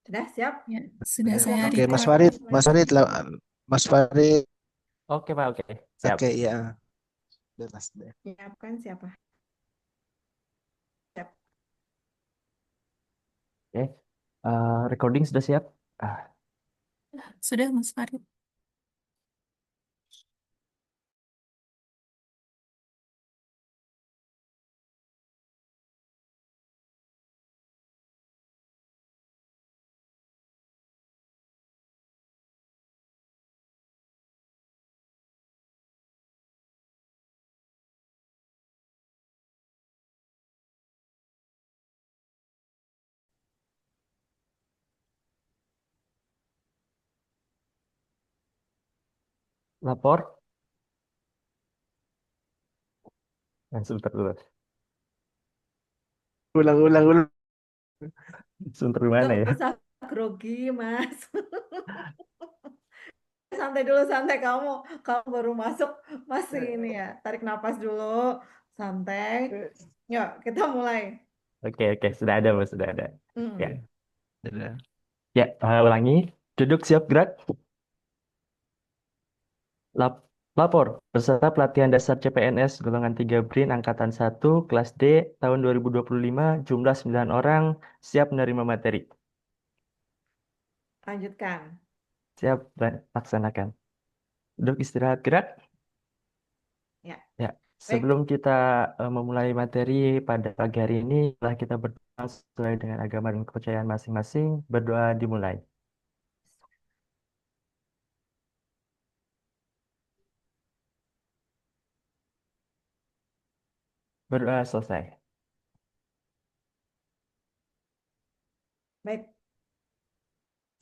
Sudah siap? Ya, sudah Siap saya Mas Oke, Mas record. Farid, Mas Mas Farid. Farid, Mas Farid, Oke, Pak, oke. Siap. oke ya, udah Mas. Siapkan siapa? Siap. Oke. Recording sudah siap? Ah, Sudah, Mas Farid. lapor. Sebentar dulu. Ulang, ulang, ulang. Sebentar gimana Nggak ya? usah grogi, Mas. Santai dulu, santai. Kamu baru masuk, masih ini ya. Tarik napas dulu, santai. Yuk, kita mulai. Oke, oke. Sudah ada, Mas. Sudah ada. Ya, Hmm. Udah. ya. Ulangi. Duduk siap gerak. Lap Lapor. Peserta pelatihan dasar CPNS golongan 3 BRIN Angkatan 1 kelas D tahun 2025 jumlah 9 orang siap menerima materi. Lanjutkan. Siap laksanakan. Duduk istirahat gerak. Ya, Ya, baik. sebelum kita memulai materi pada pagi hari ini, setelah kita berdoa sesuai dengan agama dan kepercayaan masing-masing, berdoa dimulai. Berdoa selesai. Baik.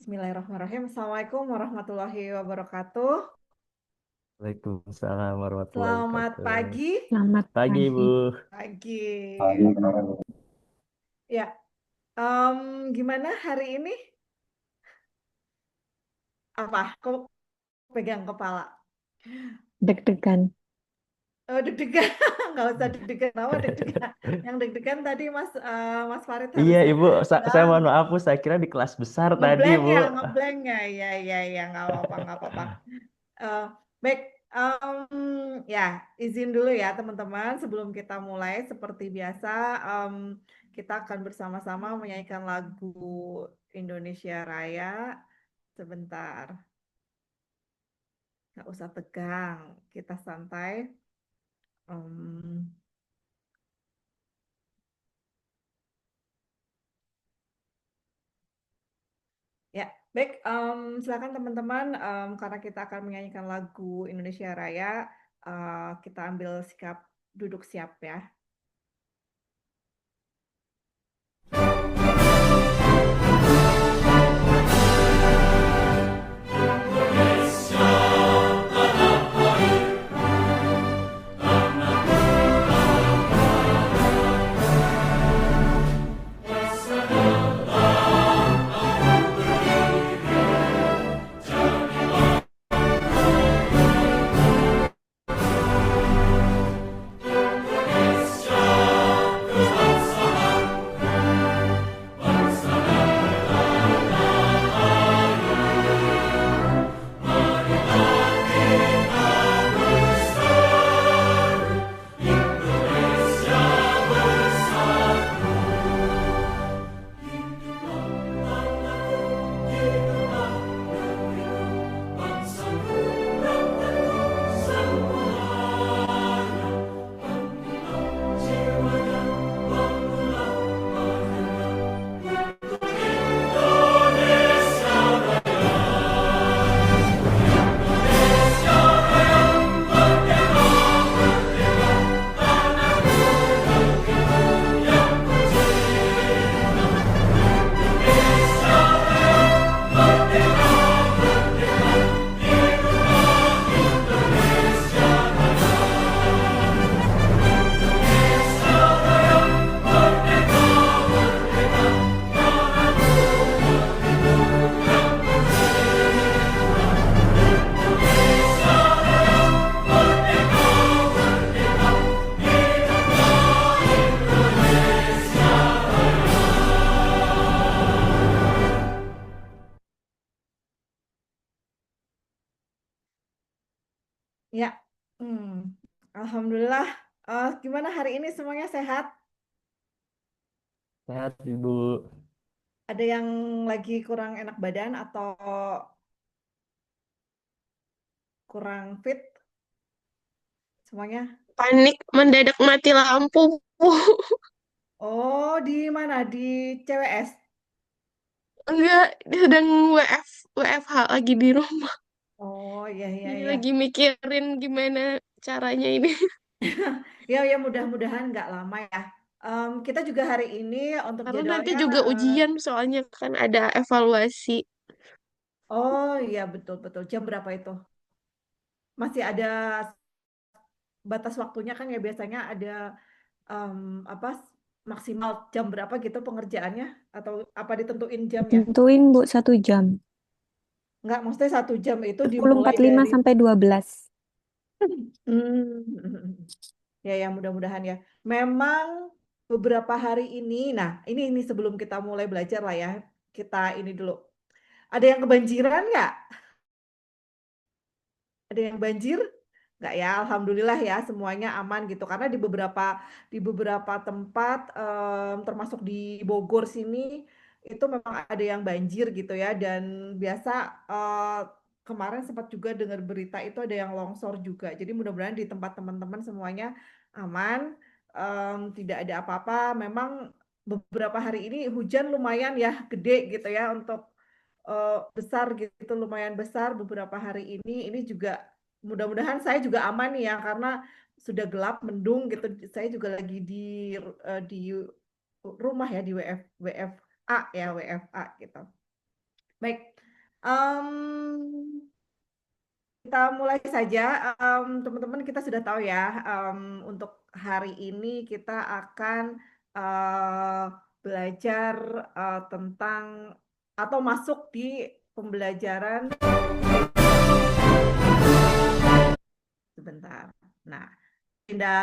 Bismillahirrahmanirrahim. Assalamualaikum warahmatullahi wabarakatuh. Waalaikumsalam warahmatullahi Selamat wabarakatuh. pagi. Selamat Pagi, pagi. Ibu. Pagi. Ya, gimana hari ini? Apa? Kok pegang kepala? Deg-degan. Oh, deg-degan. Nggak usah deg-degan. Apa deg-degan? Yang deg-degan tadi Mas Farid Iya, harusnya Ibu. Saya bilang mohon maaf, Bu. Saya kira di kelas besar tadi, ngeblank Bu. ya, ngeblank ya. Ya, ya, ya. Nggak apa-apa, nggak apa-apa. Eh, baik, ya izin dulu ya teman-teman sebelum kita mulai seperti biasa em, kita akan bersama-sama menyanyikan lagu Indonesia Raya. Sebentar, nggak usah tegang, kita santai. Em, ya, baik, silakan teman-teman, karena kita akan menyanyikan lagu Indonesia Raya, kita ambil sikap duduk siap ya. Ya, Alhamdulillah. Gimana hari ini semuanya sehat? Sehat, Ibu. Ada yang lagi kurang enak badan atau kurang fit semuanya? Panik mendadak mati lampu. Oh, di mana? Di CWS? Enggak, dia sedang WFH lagi di rumah. Oh, iya, iya, Jadi iya. lagi mikirin gimana caranya ini. Ya, ya mudah-mudahan nggak lama ya. Kita juga hari ini untuk Karena nanti jadwalnya, juga ujian soalnya kan ada evaluasi. oh iya betul-betul. Jam berapa itu? Masih ada batas waktunya kan ya biasanya ada apa maksimal jam berapa gitu pengerjaannya atau apa ditentuin jamnya? Tentuin Bu 1 jam. Nggak, maksudnya 1 jam itu dimulai 10.45 dari sampai 12. hmm, ya ya mudah-mudahan ya. Memang beberapa hari ini, nah ini sebelum kita mulai belajar lah ya, kita ini dulu. Ada yang kebanjiran nggak? Ada yang banjir? Nggak ya, alhamdulillah ya semuanya aman gitu. Karena di beberapa tempat termasuk di Bogor sini itu memang ada yang banjir gitu ya. Dan biasa eh, kemarin sempat juga dengar berita itu ada yang longsor juga. Jadi mudah-mudahan di tempat teman-teman semuanya aman, tidak ada apa-apa. Memang beberapa hari ini hujan lumayan ya gede gitu ya untuk besar gitu, lumayan besar beberapa hari ini. Ini juga mudah-mudahan saya juga aman nih ya karena sudah gelap mendung gitu. Saya juga lagi di rumah ya di WFA ya WFA gitu. Baik, Em, kita mulai saja. Teman-teman kita sudah tahu ya untuk hari ini kita akan eh, belajar tentang atau masuk di pembelajaran sebentar. Nah, agenda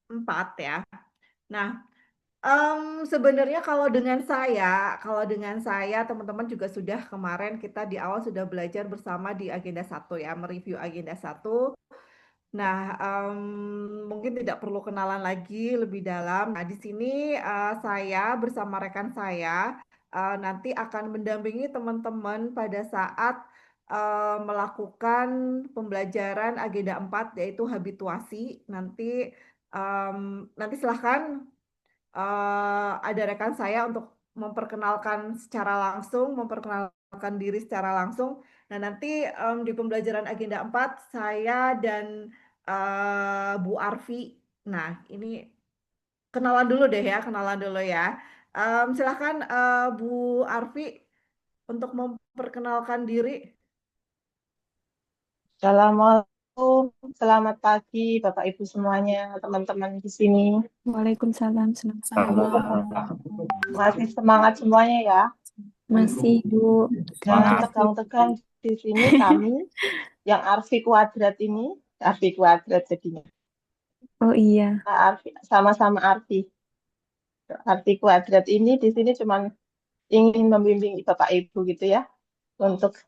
4 ya. Nah, sebenarnya kalau dengan saya teman-teman juga sudah kemarin kita di awal sudah belajar bersama di agenda 1 ya, mereview agenda 1. Nah, mungkin tidak perlu kenalan lagi lebih dalam. Nah, di sini saya bersama rekan saya nanti akan mendampingi teman-teman pada saat melakukan pembelajaran agenda 4 yaitu habituasi. Nanti silahkan ada rekan saya untuk memperkenalkan secara langsung, memperkenalkan diri secara langsung. Nah, nanti di pembelajaran agenda 4 saya dan Bu Arfi. Nah, ini kenalan dulu deh ya, kenalan dulu ya. Silahkan Bu Arfi untuk memperkenalkan diri. Assalamualaikum, selamat pagi Bapak Ibu semuanya, teman-teman di sini. Waalaikumsalam. Selamat Masih semangat semuanya ya. Masih Bu. Jangan tegang-tegang di sini kami yang Arfi kuadrat ini, Arfi kuadrat jadinya. Oh iya. Nah, sama-sama Arfi. Arfi kuadrat ini di sini cuma ingin membimbing Bapak Ibu gitu ya untuk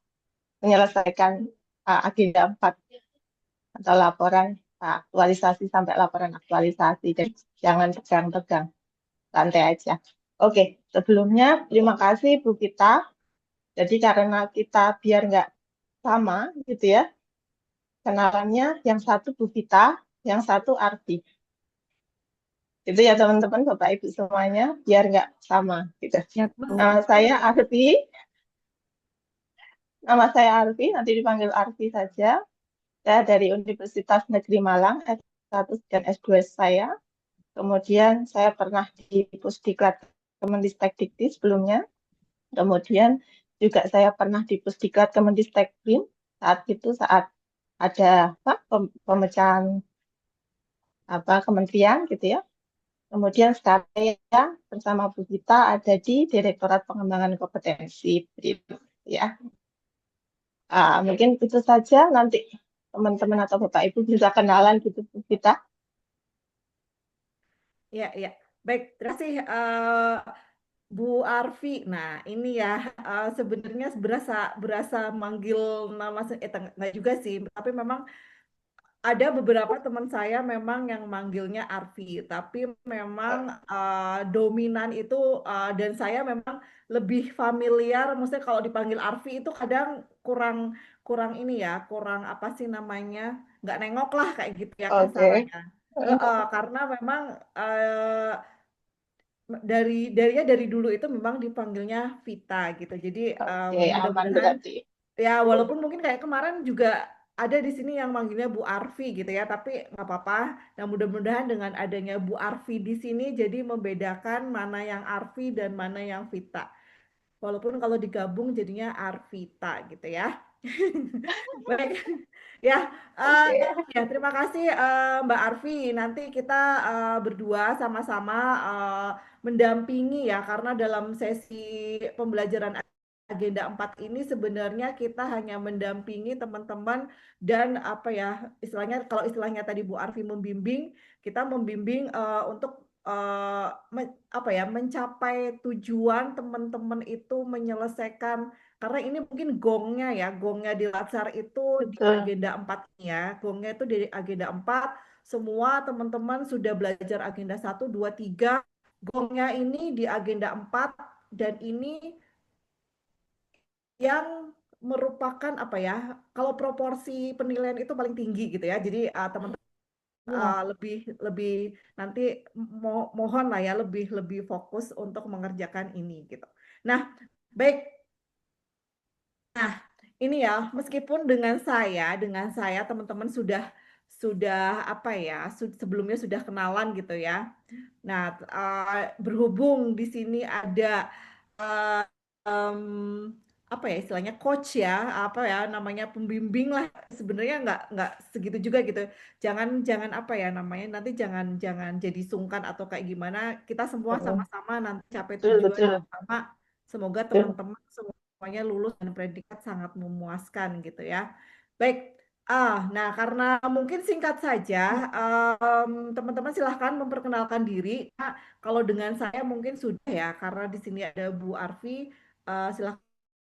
menyelesaikan agenda 4 atau laporan aktualisasi sampai laporan aktualisasi. Jadi jangan tegang-tegang, santai aja. Oke, sebelumnya terima kasih Bu Kita. Jadi karena kita biar nggak sama gitu ya, kenalannya yang satu Bu Kita, yang satu Arti. Itu ya teman-teman, Bapak Ibu semuanya, biar nggak sama gitu. Ya, Bu. Saya Arti, nama saya Arti, nanti dipanggil Arti saja. Saya dari Universitas Negeri Malang, S1 dan S2 saya. Kemudian saya pernah di Pusdiklat Kemendikbud sebelumnya. Kemudian juga saya pernah di Pusdiklat Kemendikbud saat ada pemecahan kementerian gitu ya. Kemudian sekarang saya bersama Bu Gita ada di Direktorat Pengembangan Kompetensi BRIN ya. Mungkin itu saja, nanti teman-teman atau Bapak Ibu bisa kenalan gitu Bu Gita. Ya, ya. Baik, terima kasih Bu Arfi. Nah, ini ya sebenarnya berasa manggil nama enggak juga sih, tapi memang ada beberapa teman saya memang yang manggilnya Arfi, tapi memang dominan itu dan saya memang lebih familiar. Maksudnya kalau dipanggil Arfi itu kadang kurang kurang ini ya, kurang apa sih namanya, nggak nengok lah kayak gitu ya Oke. kasarannya. Karena memang dari dulu itu memang dipanggilnya Vita gitu. Jadi Oke, aman mudah-mudahan berarti. ya walaupun mungkin kayak kemarin juga ada di sini yang manggilnya Bu Arfi gitu ya, tapi nggak apa-apa. Nah mudah-mudahan dengan adanya Bu Arfi di sini jadi membedakan mana yang Arfi dan mana yang Vita. Walaupun kalau digabung jadinya Arvita gitu ya. Baik, ya, Oke. ya terima kasih Mbak Arfi. Nanti kita berdua sama-sama mendampingi ya, karena dalam sesi pembelajaran agenda 4 ini sebenarnya kita hanya mendampingi teman-teman dan apa ya istilahnya kalau istilahnya tadi Bu Arfi membimbing, kita membimbing untuk apa ya mencapai tujuan teman-teman itu menyelesaikan karena ini mungkin gongnya di Latsar itu di Betul. agenda 4 ya. Gongnya itu di agenda 4 semua teman-teman sudah belajar agenda 1, 2, 3. Gongnya ini di agenda 4 dan ini yang merupakan apa ya? Kalau proporsi penilaian itu paling tinggi gitu ya. Jadi teman-teman Ya. lebih lebih nanti mohon lah ya lebih lebih fokus untuk mengerjakan ini gitu. Nah, baik. Nah, ini ya, meskipun dengan saya teman-teman sudah apa ya, sebelumnya sudah kenalan gitu ya. Nah, berhubung di sini ada eh, em, apa ya istilahnya coach ya, apa ya namanya pembimbing lah. Sebenarnya nggak segitu juga gitu. Jangan jangan apa ya namanya nanti jangan jangan jadi sungkan atau kayak gimana. Kita semua sama-sama nanti capai Betul, tujuan betul. yang sama. Semoga Betul. teman-teman semuanya lulus dan predikat sangat memuaskan gitu ya. Baik, nah karena mungkin singkat saja, teman-teman silahkan memperkenalkan diri. Nah, kalau dengan saya mungkin sudah ya, karena di sini ada Bu Arfi, silahkan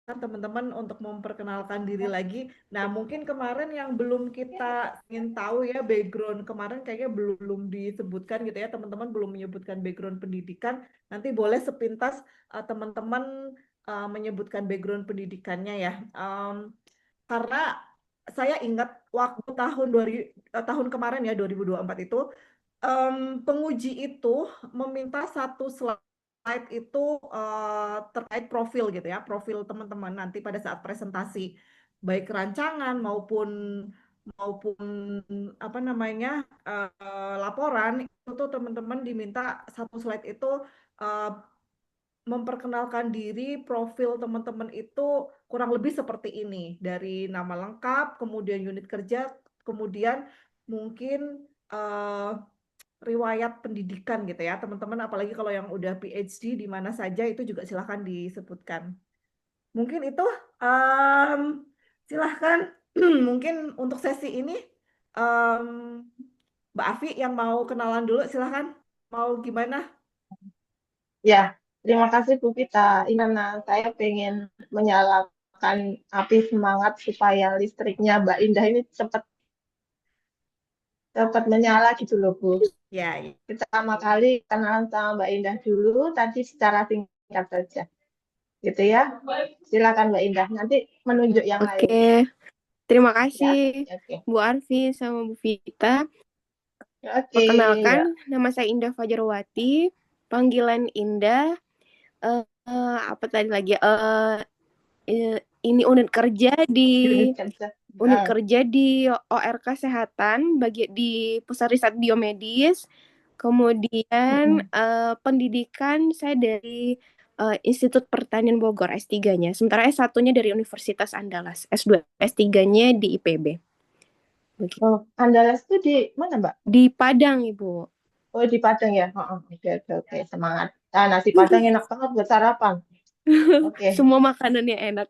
teman-teman untuk memperkenalkan diri lagi. Nah, mungkin kemarin yang belum kita ingin tahu ya background kemarin kayaknya belum disebutkan gitu ya, teman-teman belum menyebutkan background pendidikan. Nanti boleh sepintas teman-teman menyebutkan background pendidikannya ya. Karena saya ingat waktu tahun kemarin ya 2024 itu penguji itu meminta satu slide itu terkait profil gitu ya, profil teman-teman nanti pada saat presentasi baik rancangan maupun maupun apa namanya laporan itu tuh teman-teman diminta satu slide itu eh, memperkenalkan diri, profil teman-teman itu kurang lebih seperti ini. Dari nama lengkap, kemudian unit kerja, kemudian mungkin riwayat pendidikan gitu ya, teman-teman. Apalagi kalau yang udah PhD di mana saja itu juga silahkan disebutkan. Mungkin itu um, silahkan mungkin untuk sesi ini um, Mbak Afi yang mau kenalan dulu silahkan. Mau gimana? Ya, terima kasih Bu Vita. Ina, saya pengen menyalakan api semangat supaya listriknya Mbak Indah ini cepat cepat menyala gitu loh Bu. Ya, ya. Pertama kali kenalan sama Mbak Indah dulu, tadi secara singkat saja. Gitu ya. Silakan Mbak Indah. Nanti menunjuk yang lain. Oke, terima Ya, kasih oke. Bu Arfi sama Bu Vita. Oke, Perkenalkan, ya. nama saya Indah Fajarwati, panggilan Indah. Apa tadi lagi? Ini unit kerja di Unit kerja. ORK Kesehatan di Pusat Riset Biomedis. Kemudian pendidikan saya dari Institut Pertanian Bogor S3-nya. Sementara S1-nya dari Universitas Andalas, S2, S3-nya di IPB. Begitu. Oh, Andalas itu di mana, Mbak? Di Padang, Ibu. Oh, di Padang ya. Oke. Semangat. Nah, nasi Padang enak banget buat sarapan. Oke. Semua makanannya enak.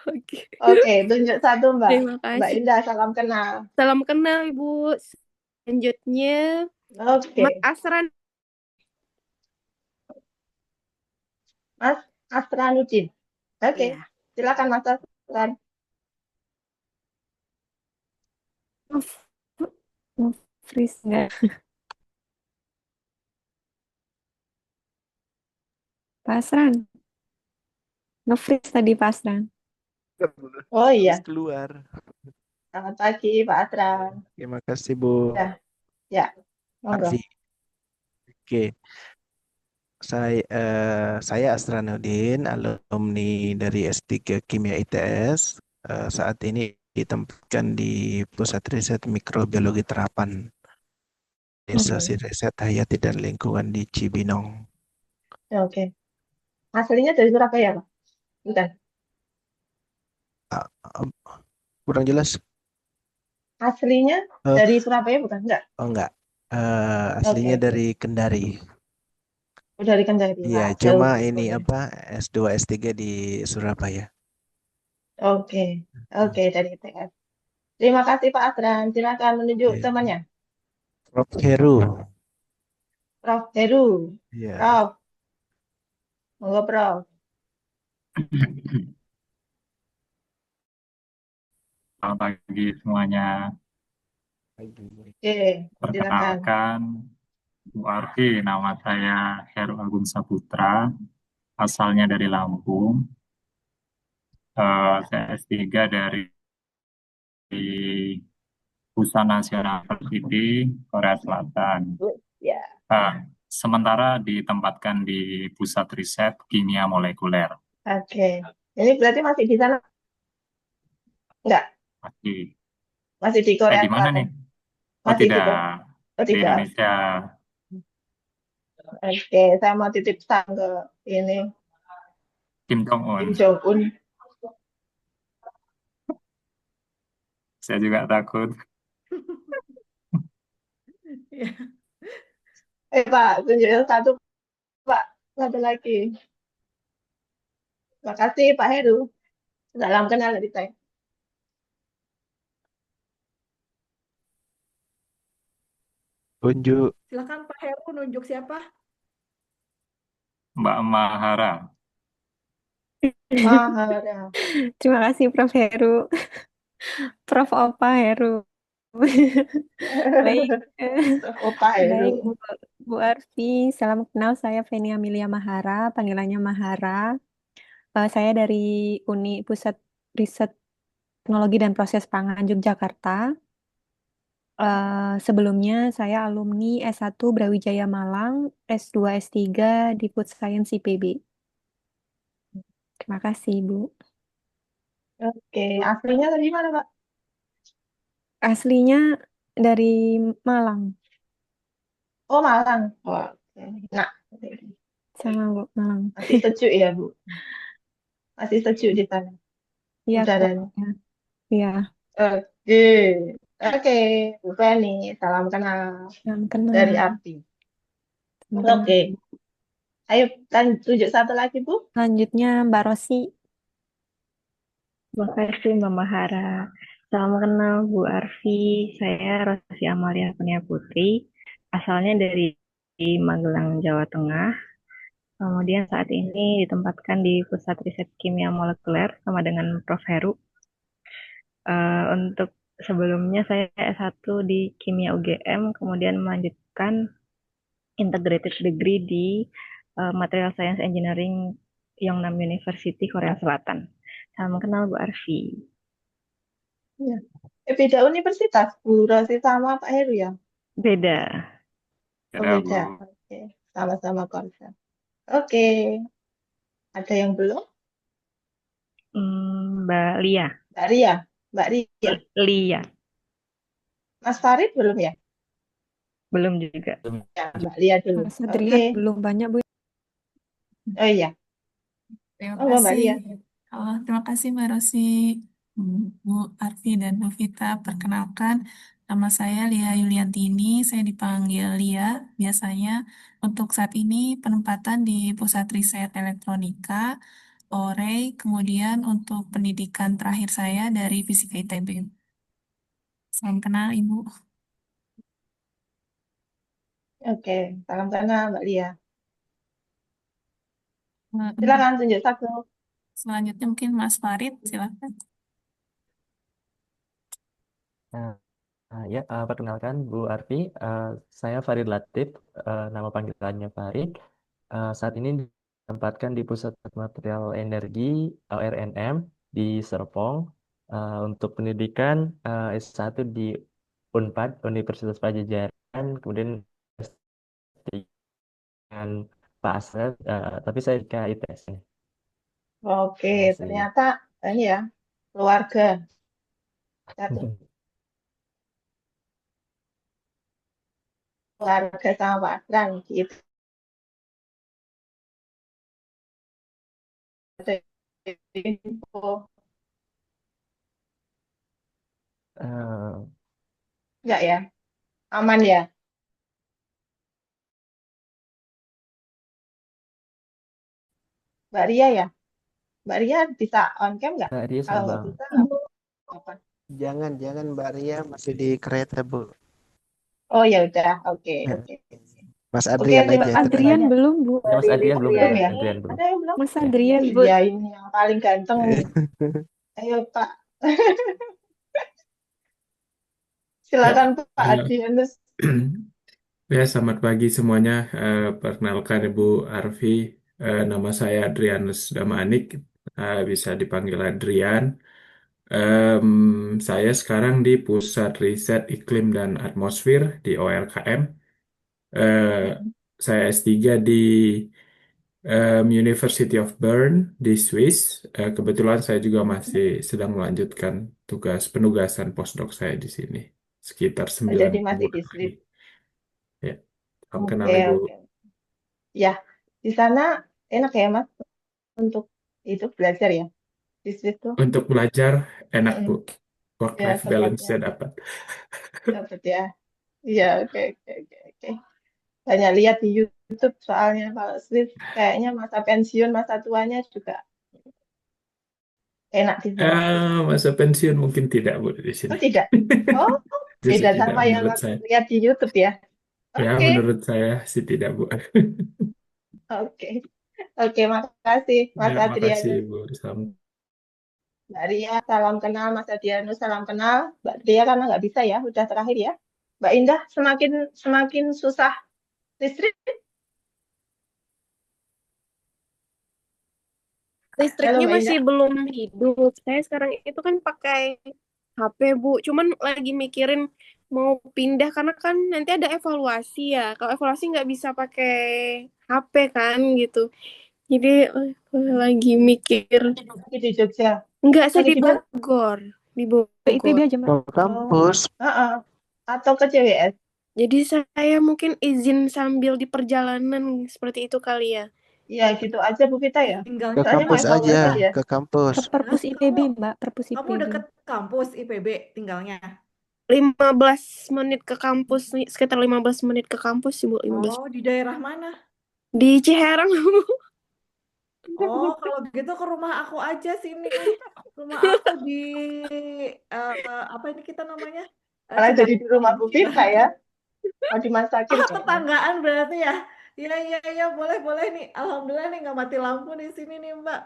Oke. Oke, tunjuk satu, Mbak. Terima Mbak kasih. Indah, salam kenal. Salam kenal, Ibu. Selanjutnya, Oke. Mas Asran. Mas Asranuddin. Oke. Ya. Silakan Mas Asran. Nge-freeze enggak? Pak Asran, nge-freeze tadi Pak Asran. Oh Harus iya, keluar. selamat pagi Pak Atran. Terima kasih Bu Ya, ya, monggo. Arfi. Oke, saya Asranuddin, alumni dari S3 Kimia ITS. Saat ini ditempatkan di Pusat Riset Mikrobiologi Terapan Desa Oke, Riset Hayati dan Lingkungan di Cibinong. oke. Aslinya dari Surabaya, Pak? Bukan. Ah, ah, kurang jelas? Aslinya Eh, dari Surabaya, bukan? Enggak. oh enggak. Oke, Aslinya oke. dari Kendari. Oh, dari Kendari. Iya, Wah, jauh, cuma Bu. ini Oke, apa S2 S3 di Surabaya. oke, oke, dari ITS. Terima kasih Pak Adran. Silakan menunjuk Iya. temannya. Prof Heru. Prof. Heru. Iya. Prof. Monggo, Prof. Selamat pagi semuanya. Oke, silakan. Perkenalkan, Bu Arfi, nama saya Heru Agung Saputra, asalnya dari Lampung. Saya S3 dari Pusat Nasional University Korea Selatan. Ya, Sementara ditempatkan di Pusat Riset Kimia Molekuler. oke. Ini berarti masih di sana? Enggak, Masih. masih di Korea Di mana Selatan. nih? Oh Masih di tidak, Korea. Oh, di tidak. Indonesia. Oke, saya mau titip pesan ke ini Kim Jong Kim Un. Jong Un. Saya juga takut. Ya. Pak, tunjuk yang satu, Pak. Satu lagi. Terima kasih, Pak Heru. Salam kenal dari saya. Unjuk. Silakan Pak Heru nunjuk siapa? Mbak Mahara. Mahara. Terima kasih Prof. Heru. Prof. Opa Heru. Baik, Opa baik Heru. Bu Arfi. Salam kenal, saya Feni Amelia Mahara, panggilannya Mahara. Saya dari Uni Pusat Riset Teknologi dan Proses Pangan Yogyakarta. Sebelumnya saya alumni S1 Brawijaya Malang, S2 S3 di Food Science IPB. Terima kasih, Bu. Oke, aslinya dari mana, Pak? Aslinya dari Malang, Oh, Malang. Oh, oke. Nah, sama Bu, Malang. masih sejuk ya, Bu? Masih sejuk di sana Iya, Kak. udaranya. Iya, Oke, oke, Bu Feni, salam kenal yang dari kenal. Arti. Sama kenal. Oke, ayo tunjuk satu lagi, Bu. Selanjutnya Mbak Rosi. Terima kasih Mbak Mahara. Salam kenal Bu Arfi. Saya Rosi Amalia Kurnia Putri. Asalnya dari Magelang, Jawa Tengah. Kemudian saat ini ditempatkan di Pusat Riset Kimia Molekuler sama dengan Prof. Heru. Untuk sebelumnya saya S1 di Kimia UGM, kemudian melanjutkan integrated degree di Material Science Engineering Yongnam University, Korea Selatan. Salam kenal Bu Arfi. Ya. Beda universitas, Bu Rosi sama Pak Heru ya? Beda. Oh, Beda, beda. Bu. Oke, sama-sama konsen. Oke, ada yang belum? Mbak Lia. Mbak Ria, Mbak Ria. Lia. Mas Farid belum ya? Belum juga. Ya, Mbak Lia dulu. Mas Satria Oke, belum banyak, Bu. oh iya. Terima Oh, Mbak kasih. Lia. Terima kasih Mbak Rosi, Bu Arfi dan Bu Vita. Perkenalkan, nama saya Lia Yuliantini. Saya dipanggil Lia biasanya. Untuk saat ini penempatan di Pusat Riset Elektronika, ORE, kemudian untuk pendidikan terakhir saya dari Fisika ITB. Salam kenal Ibu. Oke, salam kenal Mbak Lia. Untuk Silakan tunjuk satu. selanjutnya mungkin Mas Farid, silakan. Nah, Perkenalkan Bu Arfi, saya Farid Latif, nama panggilannya Farid. Saat ini ditempatkan di Pusat Material Energi (RNM) di Serpong untuk pendidikan S1 di Unpad, Universitas Padjadjaran, kemudian S3 dengan Pak Asrad, tapi saya ke ITS. Oke, Terima kasih. ternyata ini ya, keluarga. Satu keluarga sama Pak Asran gitu. Ada info. Eh, Enggak ya? Aman ya? Mbak Ria ya? Mbak Ria bisa on cam nggak? Kak Ria Kalau nggak Sabang. bisa, apa? Jangan Mbak Ria masih di kereta, Bu. Oh ya udah, oke, oke. Mas Oke, Adrian terima aja. kasih Adrian banyak. belum, Bu. Mas Adrian belum Belum ya? ya? Adrian belum. Ada yang belum? Mas Adrian, Bu. Iya, ini yang paling ganteng nih. Ayo Pak, silakan Pak Ya, Adrianus. ya, selamat pagi semuanya. Perkenalkan Ibu Arfi, nama saya Adrianus Damanik, bisa dipanggil Adrian. Saya sekarang di Pusat Riset Iklim dan Atmosfer di OLKM. Eh, saya S3 di University of Bern di Swiss. Kebetulan saya juga masih sedang melanjutkan penugasan postdoc saya di sini, sekitar 9 Jadi masih di bulan lagi. Swiss. Ya, salam kenal Oke, Ibu. oke. Ya, di sana enak ya Mas untuk itu belajar ya di Swiss tuh. Untuk belajar enak Bu, Mm-mm. Ya, work-life balance-nya tempatnya dapat. dapat ya. Iya, oke, oke, oke, oke. Banyak lihat di YouTube soalnya kalau Swiss kayaknya masa pensiun, masa tuanya juga enak di sana. Masa pensiun mungkin tidak Bu di sini. Oh tidak? Oh, Justru beda tidak sama yang menurut aku saya. lihat di YouTube ya. Ya, Oke, menurut saya sih tidak Bu. oke, oke. Makasih Mas Ya, makasih Adrianus. Bu. Salam. Mbak Ria, salam kenal. Mas Adrianus, salam kenal. Mbak Ria karena nggak bisa ya, udah terakhir ya. Mbak Indah, semakin semakin susah listrik. Halo Listriknya Mbak masih Indah. belum hidup. Saya sekarang itu kan pakai HP, Bu. Cuman lagi mikirin mau pindah karena kan nanti ada evaluasi ya. Kalau evaluasi nggak bisa pakai HP kan gitu. Jadi lagi mikir. Lagi di Jogja. Enggak, saya Lagi di di mana? Bogor. Di Ke IPB Bogor. aja, Mbak. Ke kampus. Heeh. Atau ke CWS. Jadi saya mungkin izin sambil di perjalanan seperti itu kali ya. Iya, gitu aja Bu Vita ya. Tinggal Ke Soalnya mau kampus evaluasi aja, ya. ke kampus. Ke Perpus Hah? IPB, Kamu Mbak. Perpus kamu IPB. deket kampus IPB tinggalnya? 15 menit ke kampus, sekitar 15 menit ke kampus sih, Bu. 15. Oh, di daerah mana? Di Ciherang, Bu. Oh, kalau gitu ke rumah aku aja sini. Rumah aku di apa ini kita namanya? Malah jadi di rumah Bu Vita Cikarang. ya. Mau dimasakin kayaknya. Tetanggaan berarti ya. Iya iya iya boleh nih. Alhamdulillah nih nggak mati lampu di sini nih Mbak.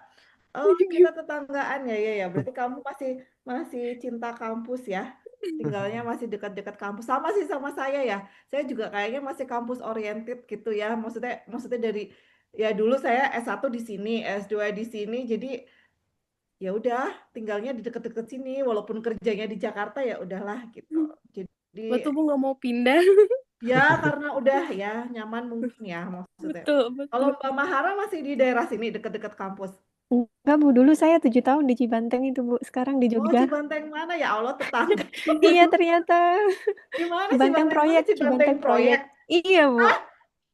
Oh kita tetanggaan ya ya ya. Berarti kamu masih masih cinta kampus ya. Tinggalnya masih dekat-dekat kampus. Sama sih sama saya ya. Saya juga kayaknya masih kampus oriented gitu ya. Maksudnya dari ya dulu saya S1 di sini, S2 di sini. Jadi ya udah tinggalnya di dekat-dekat sini. Walaupun kerjanya di Jakarta ya udahlah gitu. Jadi Betul, Bu, nggak mau pindah. ya karena udah ya nyaman mungkin ya maksudnya. Betul, Kalau betul. Mbak Mahara masih di daerah sini dekat-dekat kampus. Enggak, Bu. Dulu saya 7 tahun di Cibanteng itu, Bu. Sekarang di Oh, Jogja. Cibanteng mana ya Allah tetangga. Iya, ternyata. Di mana Cibanteng Cibanteng mana? proyek, Cibanteng Cibanteng proyek. proyek. Iya, Bu.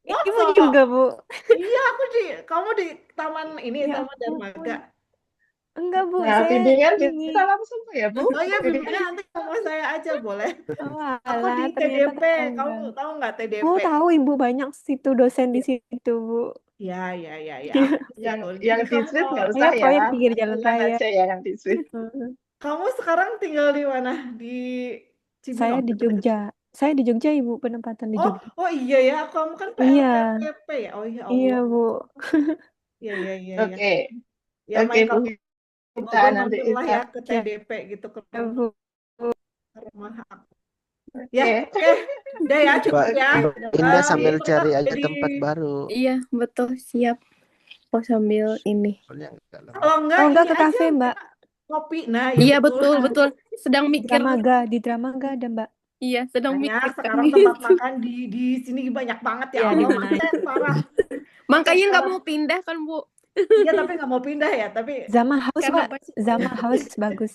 Ibu Masa? juga, Bu. Iya, kamu di taman ini, Ya Taman Darmaga. ampun. Enggak, Bu. Nah, Saya bimbingan ini. bisa langsung ya Bu. Oh ya, bimbingan nanti ke rumah saya aja boleh. Oh, Aku di alah, ternyata TDP, tetangga. kamu tahu nggak TDP? Oh, tahu Ibu banyak situ dosen di situ, Bu. Ya, aku di Yang situ. yang Jadi di kamu Swiss kalau nggak Saya usah ya. proyek pinggir jalan Aturan raya. aja ya yang di Swiss. kamu sekarang tinggal di mana? Di Saya Cibinong, di dekat-dekat. Jogja. Saya di Jogja, Ibu, penempatan di Oh, Jogja. oh iya ya, kamu kan Iya, PLTPP ya. Oh ya iya, Allah. Bu. Iya iya iya ya. Oke, Ya oke main Bu kalau Vita Bogor nanti mampirlah bisa. ya ke TDP gitu ke Ya, Bu. rumah aku. Ya, Oke. oke. Udah ya, Mbak cukup ya. Mbak Indah sambil Tetap cari aja jadi, tempat baru. Iya, betul, siap. Oh, sambil ini. Soalnya enggak lama. kalau enggak Oh, enggak ini ke aja kafe, Mbak. ngopi. Nah, ya Iya, betul. betul, betul. Sedang mikir. Di drama enggak ada, Mbak. Iya, sedang Makanya mikir sekarang kami tempat itu. makan di sini banyak banget ya Iya, di Allah, mana macet parah. Makanya nggak Parah. mau pindah kan, Bu? Iya, tapi nggak mau pindah ya. Tapi Zama House, Karena Mbak. banyak. Zama House bagus.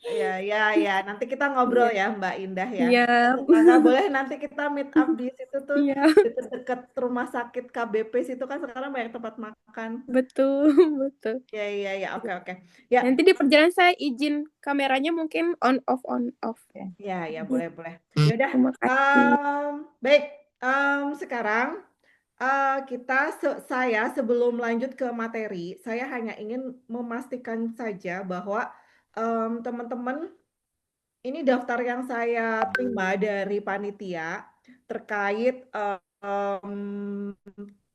ya. Nanti kita ngobrol ya, Mbak Indah ya. Iya. Nggak boleh nanti kita meet up di situ tuh, Iya, deket-deket rumah sakit KBP situ kan sekarang banyak tempat makan. betul, betul. Ya, oke. Ya, Nanti di perjalanan saya izin kameranya mungkin on off. ya, boleh. Ya udah, Terima kasih. baik. Sekarang saya sebelum lanjut ke materi, saya hanya ingin memastikan saja bahwa teman-teman, ini daftar yang saya terima dari panitia terkait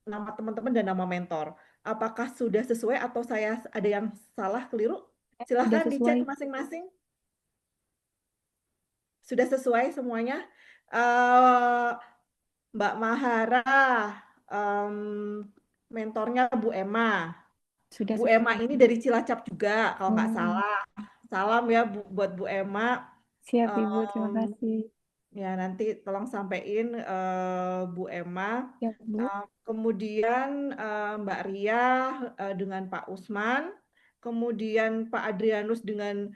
nama teman-teman dan nama mentor. Apakah sudah sesuai atau saya ada yang salah, keliru? Silahkan dicek sesuai. masing-masing. Sudah sesuai semuanya? Eh, Mbak Mahara, mentornya Bu Emma. Sudah Bu sesuai. Emma ini dari Cilacap juga, kalau nggak salah. Salam ya buat Bu Emma. Siap, Ibu. Terima kasih. Ya, nanti tolong sampein Bu Emma. Siap, Bu. Kemudian Mbak Ria dengan Pak Usman. Kemudian Pak Adrianus dengan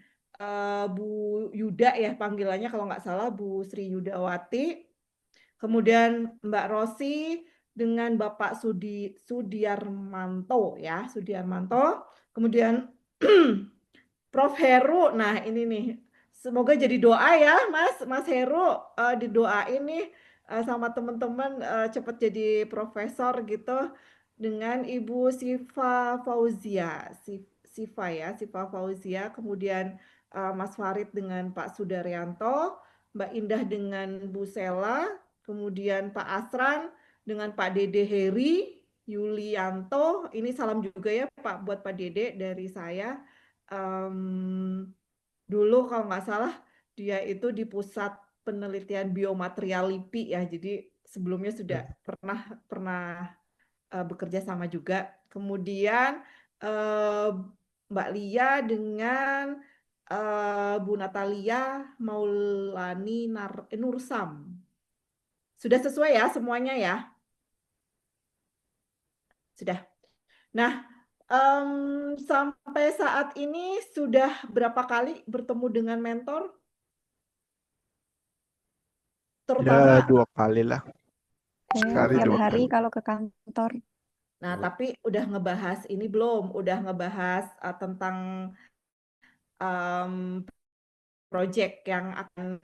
Bu Yuda ya panggilannya, kalau nggak salah Bu Sri Yudawati. Kemudian Mbak Rosi dengan Bapak Sudiarmanto ya, Sudiarmanto. Kemudian Prof Heru. Nah, ini nih. Semoga jadi doa ya, Mas Heru, didoain nih sama teman-teman cepat jadi profesor gitu, dengan Ibu Siva Fauzia. Siva Fauzia. Kemudian Mas Farid dengan Pak Sudaryanto, Mbak Indah dengan Bu Sela, kemudian Pak Asran dengan Pak Dede Heri Yulianto. Ini salam juga ya Pak buat Pak Dede dari saya. Dulu kalau nggak salah dia itu di pusat penelitian biomaterial LIPI ya, jadi sebelumnya sudah pernah bekerja sama juga. Kemudian Mbak Lia dengan Bu Natalia Maulani Nursam. Sudah sesuai ya semuanya ya? Sudah. Nah, sampai saat ini sudah berapa kali bertemu dengan mentor? Terutama Ya 2 kali lah. Sekali Tiap 2 hari kali. kalau ke kantor. Nah, tapi udah ngebahas ini belum? Udah ngebahas tentang project yang akan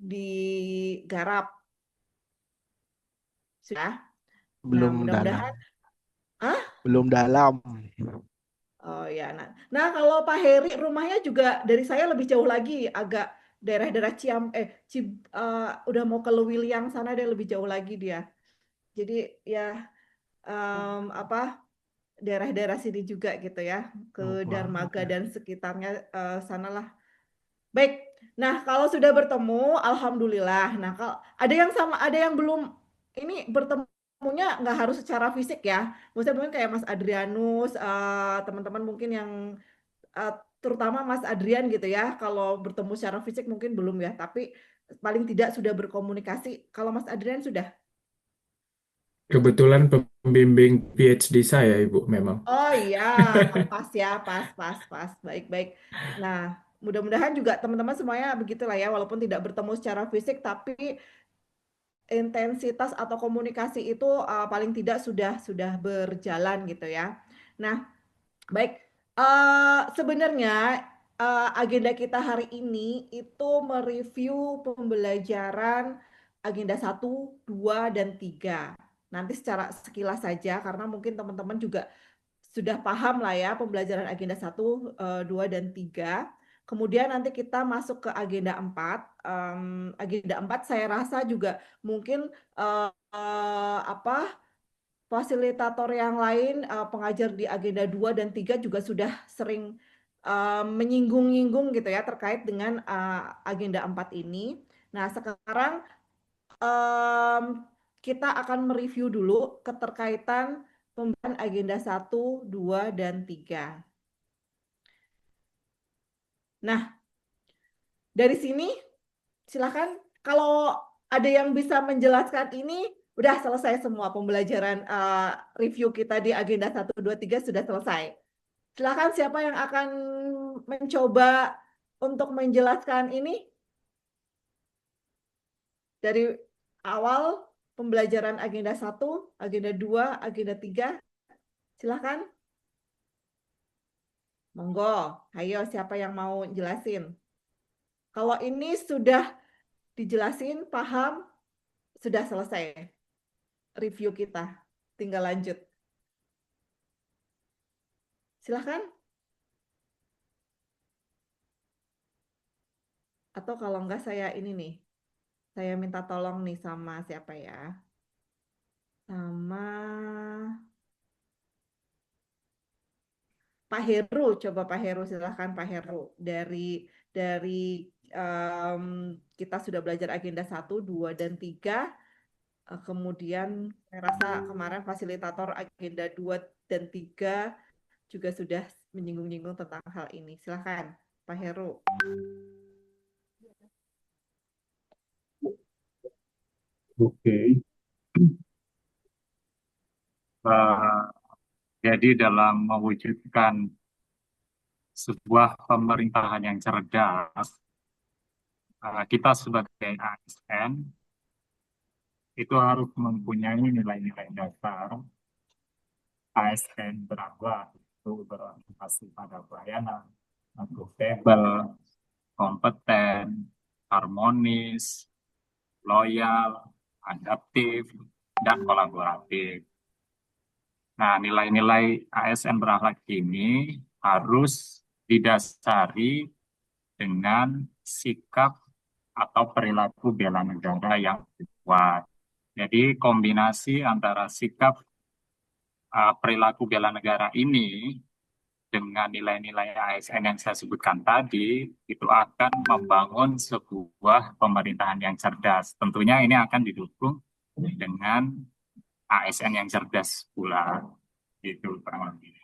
digarap? Sudah? Belum Nah, dalam. mudah-mudahan. Hah? Belum dalam. Oh ya, nah kalau Pak Heri rumahnya juga dari saya lebih jauh lagi, agak daerah-daerah udah mau ke Lewiliang sana, dia lebih jauh lagi dia. Jadi ya daerah-daerah sini juga gitu ya, ke Darmaga dan sekitarnya sanalah. Baik, nah kalau sudah bertemu, alhamdulillah. Nah kalau ada yang belum, ini bertemunya nggak harus secara fisik ya. Maksudnya mungkin kayak Mas Adrianus, teman-teman mungkin yang terutama Mas Adrian gitu ya. Kalau bertemu secara fisik mungkin belum ya, tapi paling tidak sudah berkomunikasi. Kalau Mas Adrian sudah? Kebetulan pembimbing PhD saya, Ibu, memang. Oh iya, pas ya, pas. Baik. Nah, mudah-mudahan juga teman-teman semuanya begitulah ya, walaupun tidak bertemu secara fisik, tapi intensitas atau komunikasi itu paling tidak sudah berjalan gitu ya. Nah, baik. Sebenarnya agenda kita hari ini itu mereview pembelajaran agenda 1, 2, dan 3. Nanti secara sekilas saja karena mungkin teman-teman juga sudah paham lah ya pembelajaran agenda 1, 2, dan 3. Kemudian nanti kita masuk ke agenda 4. Agenda 4 saya rasa juga mungkin fasilitator yang lain, pengajar di agenda 2 dan 3 juga sudah sering menyinggung-nyinggung gitu ya terkait dengan agenda 4 ini. Nah, sekarang kita akan mereview dulu keterkaitan pembahasan agenda 1, 2, dan 3. Nah, dari sini silakan kalau ada yang bisa menjelaskan ini, udah selesai semua pembelajaran review kita di agenda 1, 2, 3 sudah selesai. Silakan siapa yang akan mencoba untuk menjelaskan ini dari awal pembelajaran agenda 1, agenda 2, agenda 3. Silakan. Monggo, ayo siapa yang mau jelasin? Kalau ini sudah dijelasin, paham, sudah selesai review kita. Tinggal lanjut. Silakan. Atau kalau enggak saya ini nih, saya minta tolong nih sama siapa ya? Sama Pak Heru. Coba Pak Heru, silakan Pak Heru. Dari kita sudah belajar agenda 1, 2, dan 3. Kemudian saya rasa kemarin fasilitator agenda 2 dan 3 juga sudah menyinggung-nyinggung tentang hal ini. Silakan Pak Heru. Oke. Jadi dalam mewujudkan sebuah pemerintahan yang cerdas, kita sebagai ASN itu harus mempunyai nilai-nilai dasar ASN berakhlak, itu berorientasi pada pelayanan, akuntabel, kompeten, harmonis, loyal, adaptif, dan kolaboratif. Nah, nilai-nilai ASN berakhlak ini harus didasari dengan sikap atau perilaku bela negara yang kuat. Jadi kombinasi antara sikap perilaku bela negara ini dengan nilai-nilai ASN yang saya sebutkan tadi, itu akan membangun sebuah pemerintahan yang cerdas. Tentunya ini akan didukung dengan ASN yang cerdas pula. Gitu, kurang lebih.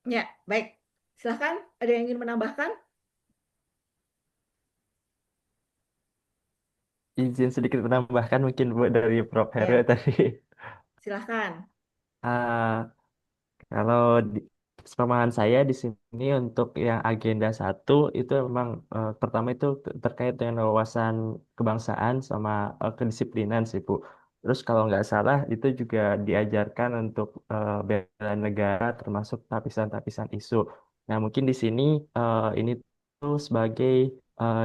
Ya, baik. Silakan, ada yang ingin menambahkan? Izin sedikit menambahkan mungkin Bu dari Prof. Heru Ya, tadi. silakan. Kalau pemahaman saya di sini untuk yang agenda 1 itu memang pertama itu terkait dengan wawasan kebangsaan sama kedisiplinan sih Bu. Terus kalau nggak salah itu juga diajarkan untuk bela negara termasuk lapisan-lapisan isu. Nah mungkin di sini ini tuh sebagai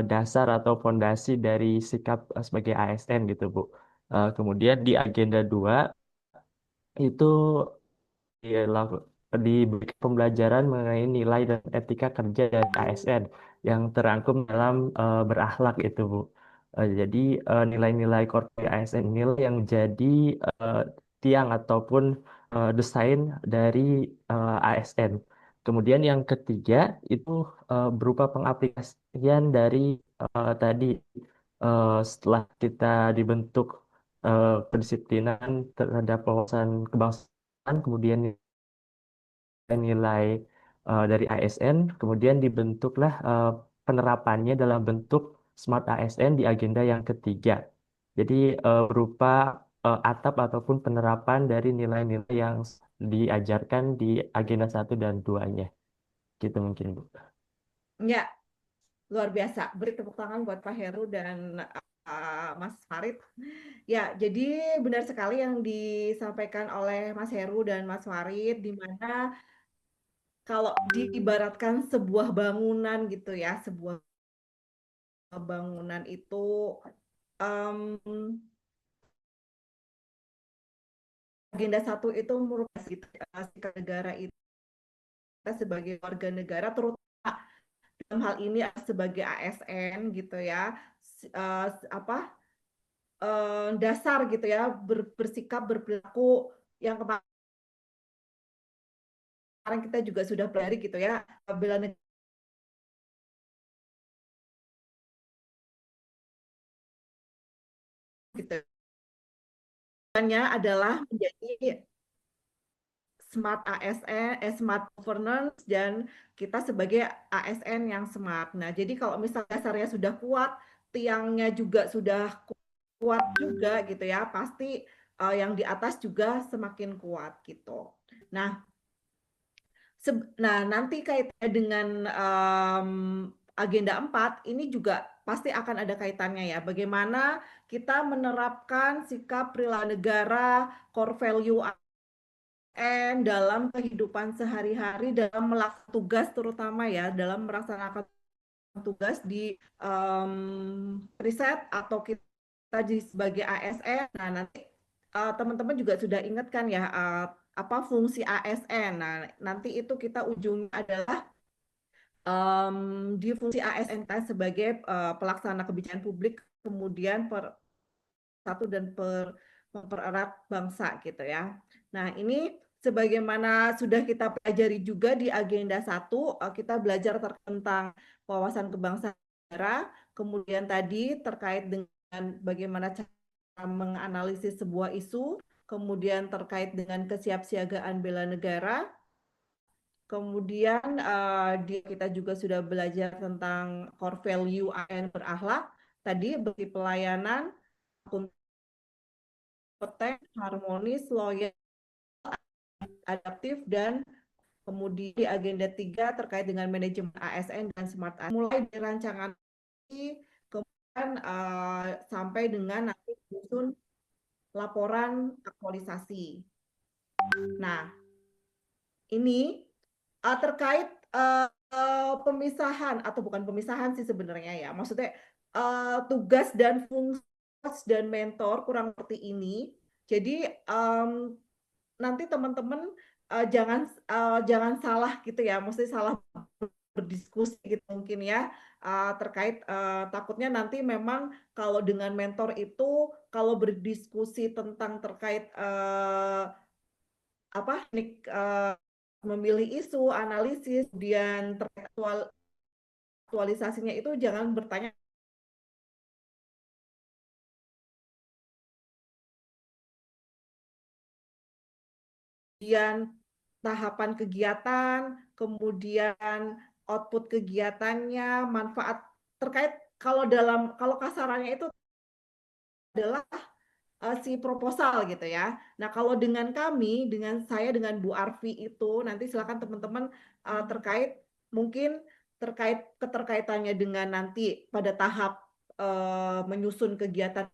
dasar atau fondasi dari sikap sebagai ASN gitu Bu. Kemudian di agenda 2 itu diberi pembelajaran mengenai nilai dan etika kerja dari ASN yang terangkum dalam berakhlak itu Bu. Jadi nilai-nilai korporasi ASN inilah yang jadi eh, tiang ataupun desain dari ASN. Kemudian yang ketiga itu berupa pengaplikasian dari tadi setelah kita dibentuk kedisiplinan terhadap wawasan kebangsaan, kemudian nilai dari ASN, kemudian dibentuklah penerapannya dalam bentuk Smart ASN di agenda yang ketiga. Jadi berupa atap ataupun penerapan dari nilai-nilai yang diajarkan di agenda 1 dan 2-nya. Gitu mungkin, Bu. Ya, luar biasa. Beri tepuk tangan buat Pak Heru dan Mas Farid. Ya, jadi benar sekali yang disampaikan oleh Mas Heru dan Mas Farid, di mana kalau diibaratkan sebuah bangunan gitu ya, sebuah bangunan itu agenda 1 itu merupakan sikap negara itu kita sebagai warga negara, terutama dalam hal ini sebagai ASN gitu ya, apa dasar gitu ya, bersikap berperilaku yang kemarin kita juga sudah pelajari gitu ya, bela negara gitu. Tujuannya adalah menjadi smart ASN, smart governance, dan kita sebagai ASN yang smart. Nah, jadi kalau misalnya dasarnya sudah kuat, tiangnya juga sudah kuat juga gitu ya, pasti yang di atas juga semakin kuat gitu. Nah, nanti kaitannya dengan agenda 4 ini juga pasti akan ada kaitannya ya. Bagaimana kita menerapkan sikap perilaku negara, core value dalam kehidupan sehari-hari, dalam melakukan tugas terutama ya, dalam melaksanakan tugas di riset atau kita sebagai ASN. Nah, nanti teman-teman juga sudah ingat kan ya apa fungsi ASN. Nah, nanti itu kita ujungnya adalah di fungsi ASN sebagai pelaksana kebijakan publik, kemudian satu dan mempererat bangsa gitu ya. Nah, ini sebagaimana sudah kita pelajari juga di agenda 1, kita belajar tentang wawasan kebangsaan negara, kemudian tadi terkait dengan bagaimana cara menganalisis sebuah isu, kemudian terkait dengan kesiapsiagaan bela negara, kemudian kita juga sudah belajar tentang core value ASN berakhlak, tadi bagi pelayanan, kompeten, harmonis, loyal, adaptif, dan kemudian di agenda 3 terkait dengan manajemen ASN dan smart ASN. Mulai dari rancangan ini, kemudian sampai dengan nanti menyusun laporan aktualisasi. Nah, ini terkait pemisahan, atau bukan pemisahan sih sebenarnya ya, maksudnya tugas dan fungsi dan mentor kurang seperti ini. Jadi nanti teman-teman jangan salah gitu ya, mesti salah berdiskusi gitu mungkin ya, terkait takutnya nanti memang kalau dengan mentor itu kalau berdiskusi tentang terkait memilih isu, analisis, kemudian terkait aktualisasinya itu jangan bertanya kemudian tahapan kegiatan, kemudian output kegiatannya, manfaat terkait kalau kasarannya itu adalah si proposal gitu ya. Nah, kalau dengan kami, dengan saya, dengan Bu Arfi itu, nanti silakan teman-teman terkait mungkin terkait keterkaitannya dengan nanti pada tahap menyusun kegiatan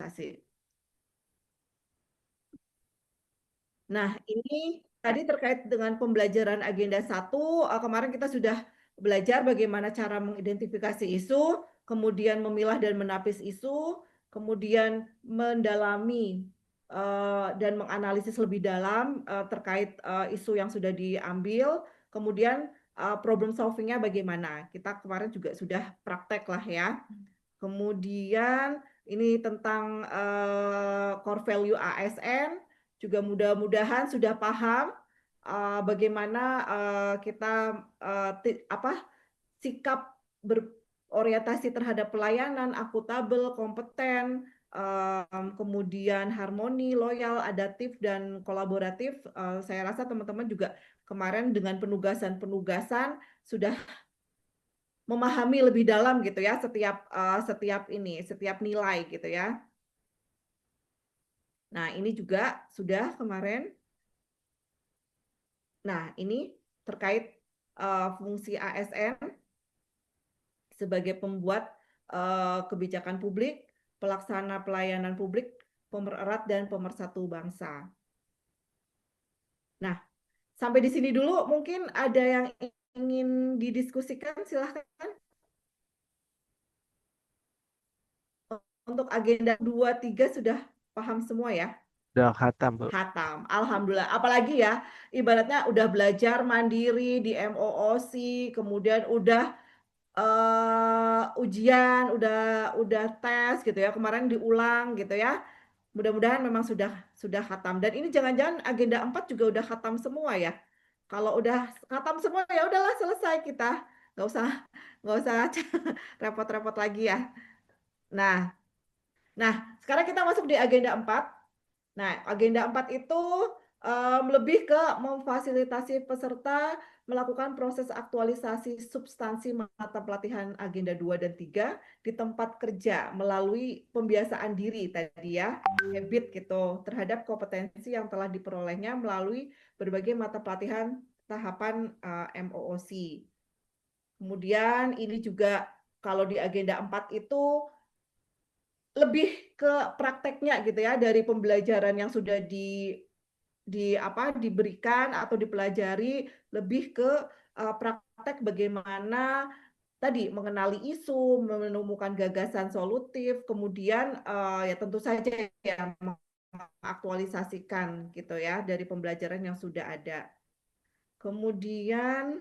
organisasi. Nah, ini tadi terkait dengan pembelajaran agenda 1, kemarin kita sudah belajar bagaimana cara mengidentifikasi isu, kemudian memilah dan menapis isu, kemudian mendalami dan menganalisis lebih dalam terkait isu yang sudah diambil, kemudian problem solving-nya bagaimana. Kita kemarin juga sudah praktek lah ya. Kemudian ini tentang core value ASN, juga mudah-mudahan sudah paham bagaimana kita sikap berorientasi terhadap pelayanan, akuntabel, kompeten, kemudian harmoni, loyal, adaptif, dan kolaboratif. Saya rasa teman-teman juga kemarin dengan penugasan-penugasan sudah memahami lebih dalam gitu ya setiap nilai gitu ya. Nah, ini juga sudah kemarin. Nah, ini terkait fungsi ASN sebagai pembuat kebijakan publik, pelaksana pelayanan publik, pemererat dan pemersatu bangsa. Nah, Sampai di sini dulu, mungkin ada yang ingin didiskusikan, silahkan. Untuk agenda 2, 3 sudah paham semua ya? Udah khatam, Bu. Hatam, alhamdulillah. Apalagi ya, ibaratnya udah belajar mandiri di MOOC, kemudian udah ujian, udah tes gitu ya, kemarin diulang gitu ya. Mudah-mudahan memang sudah khatam. Dan ini jangan-jangan agenda 4 juga udah khatam semua ya. Kalau udah khatam semua ya udahlah selesai kita. Nggak usah repot-repot lagi ya. Nah, sekarang kita masuk di agenda 4. Nah, agenda 4 itu lebih ke memfasilitasi peserta melakukan proses aktualisasi substansi mata pelatihan agenda 2 dan 3 di tempat kerja melalui pembiasaan diri tadi ya, habit gitu, terhadap kompetensi yang telah diperolehnya melalui berbagai mata pelatihan tahapan MOOC. Kemudian ini juga kalau di agenda 4 itu lebih ke prakteknya gitu ya, dari pembelajaran yang sudah diberikan atau dipelajari, lebih ke praktek bagaimana tadi mengenali isu, menemukan gagasan solutif, kemudian ya tentu saja ya mengaktualisasikan gitu ya dari pembelajaran yang sudah ada. Kemudian,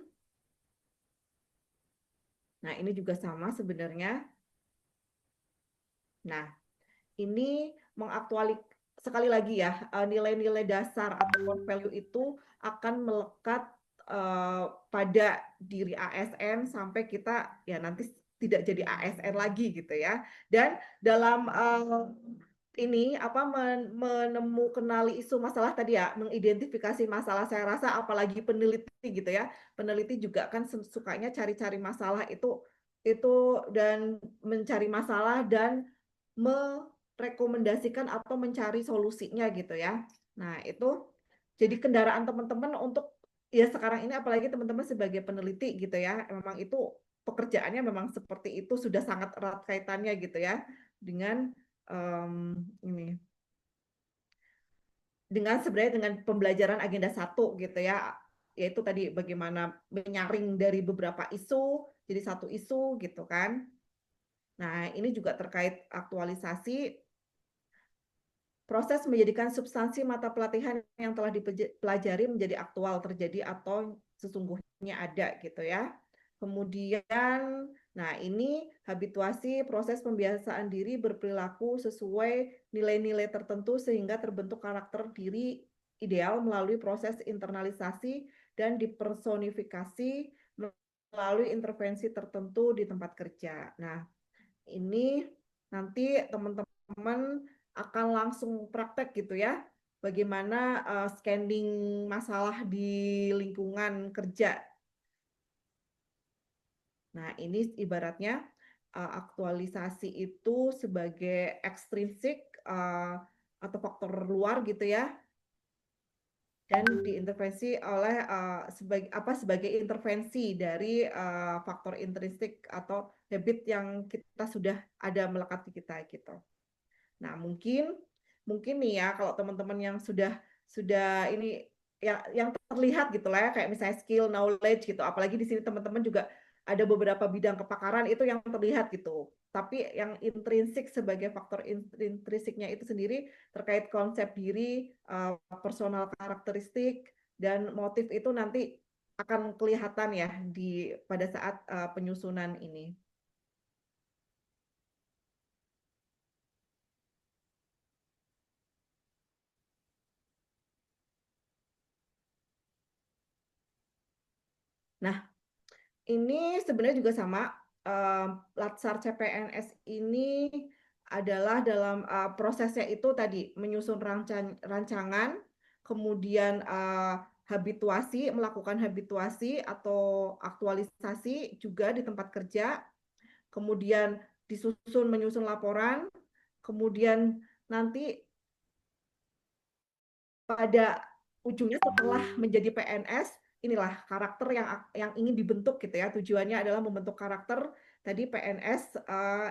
nah ini juga sama sebenarnya. Nah, ini sekali lagi ya, nilai-nilai dasar atau core value itu akan melekat pada diri ASN sampai kita ya nanti tidak jadi ASN lagi gitu ya. Dan dalam ini kenali isu masalah tadi ya, mengidentifikasi masalah, saya rasa apalagi peneliti gitu ya. Peneliti juga kan sukanya cari-cari masalah itu dan mencari masalah dan merekomendasikan atau mencari solusinya gitu ya. Nah, itu jadi kendaraan teman-teman untuk ya sekarang ini apalagi teman-teman sebagai peneliti gitu ya, memang itu pekerjaannya memang seperti itu, sudah sangat erat kaitannya gitu ya dengan ini sebenarnya dengan pembelajaran agenda 1 gitu ya, yaitu tadi bagaimana menyaring dari beberapa isu jadi satu isu gitu kan. Nah, ini juga terkait aktualisasi proses menjadikan substansi mata pelatihan yang telah dipelajari menjadi aktual, terjadi atau sesungguhnya ada gitu ya. Kemudian, nah ini habituasi proses pembiasaan diri berperilaku sesuai nilai-nilai tertentu sehingga terbentuk karakter diri ideal melalui proses internalisasi dan dipersonifikasi melalui intervensi tertentu di tempat kerja. Nah, ini nanti teman-teman akan langsung praktek gitu ya, bagaimana scanning masalah di lingkungan kerja. Nah, ini ibaratnya aktualisasi itu sebagai ekstrinsik atau faktor luar gitu ya, dan diintervensi oleh sebagai intervensi dari faktor intrinsik atau habit yang kita sudah ada melekat di kita gitu. Nah, mungkin nih ya kalau teman-teman yang sudah ini yang terlihat gitu lah ya, kayak misalnya skill, knowledge gitu. Apalagi di sini teman-teman juga ada beberapa bidang kepakaran itu yang terlihat gitu. Tapi yang intrinsik sebagai faktor intrinsiknya itu sendiri terkait konsep diri, personal karakteristik dan motif itu nanti akan kelihatan ya pada saat penyusunan ini. Nah, ini sebenarnya juga sama. Latsar CPNS ini adalah dalam prosesnya itu tadi menyusun rancangan, kemudian habituasi, melakukan habituasi atau aktualisasi juga di tempat kerja, kemudian menyusun laporan, kemudian nanti pada ujungnya setelah menjadi PNS, inilah karakter yang ingin dibentuk gitu ya. Tujuannya adalah membentuk karakter tadi PNS